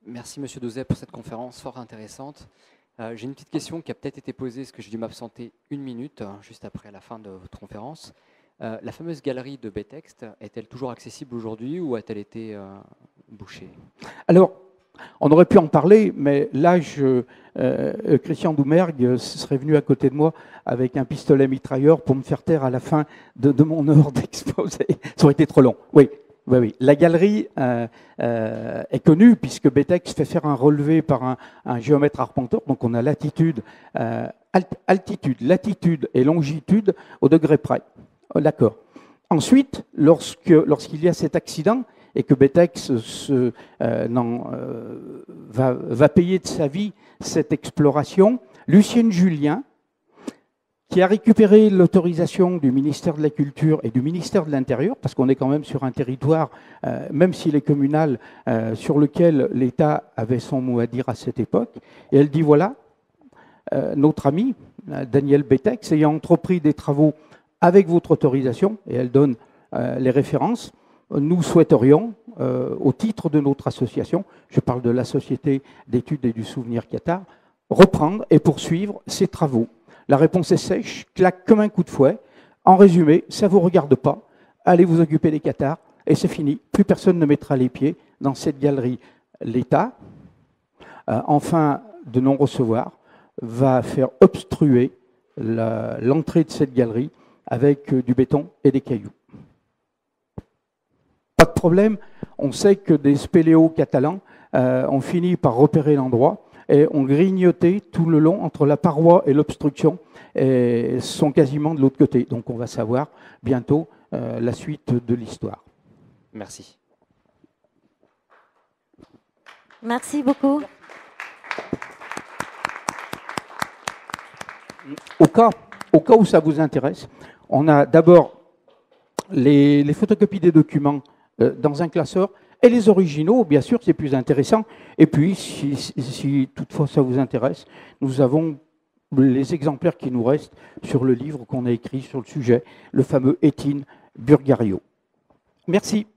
Merci Monsieur Dauzet pour cette conférence fort intéressante. J'ai une petite question qui a peut-être été posée, parce que j'ai dû m'absenter une minute, juste après la fin de votre conférence. La fameuse galerie de Betex, est-elle toujours accessible aujourd'hui ou a-t-elle été bouchée? Alors, on aurait pu en parler, mais là, Christian Doumergue serait venu à côté de moi avec un pistolet mitrailleur pour me faire taire à la fin de mon heure d'exposé. Ça aurait été trop long. Oui. Oui, oui. La galerie est connue puisque Betex fait faire un relevé par un géomètre arpenteur. Donc on a latitude, altitude, latitude et longitude au degré près. D'accord. Ensuite, lorsqu'il y a cet accident et que Betex va payer de sa vie cette exploration, Lucienne Julien, qui a récupéré l'autorisation du ministère de la Culture et du ministère de l'Intérieur, parce qu'on est quand même sur un territoire, même s'il est communal, sur lequel l'État avait son mot à dire à cette époque. Et elle dit, voilà, notre ami, Daniel Betex, ayant entrepris des travaux avec votre autorisation, et elle donne les références, nous souhaiterions, au titre de notre association, je parle de la Société d'études et du souvenir Qatar, reprendre et poursuivre ces travaux. La réponse est sèche, claque comme un coup de fouet. En résumé, ça ne vous regarde pas, allez vous occuper des Qatars, et c'est fini. Plus personne ne mettra les pieds dans cette galerie. L'État, enfin de non-recevoir, va faire obstruer l'entrée de cette galerie avec du béton et des cailloux. Pas de problème, on sait que des spéléos catalans ont fini par repérer l'endroit et ont grignoté tout le long entre la paroi et l'obstruction et sont quasiment de l'autre côté. Donc on va savoir bientôt la suite de l'histoire. Merci. Merci beaucoup. Au cas où ça vous intéresse, on a d'abord les photocopies des documents dans un classeur, et les originaux, bien sûr, c'est plus intéressant. Et puis, si toutefois ça vous intéresse, nous avons les exemplaires qui nous restent sur le livre qu'on a écrit sur le sujet, le fameux Étienne Burgario. Merci.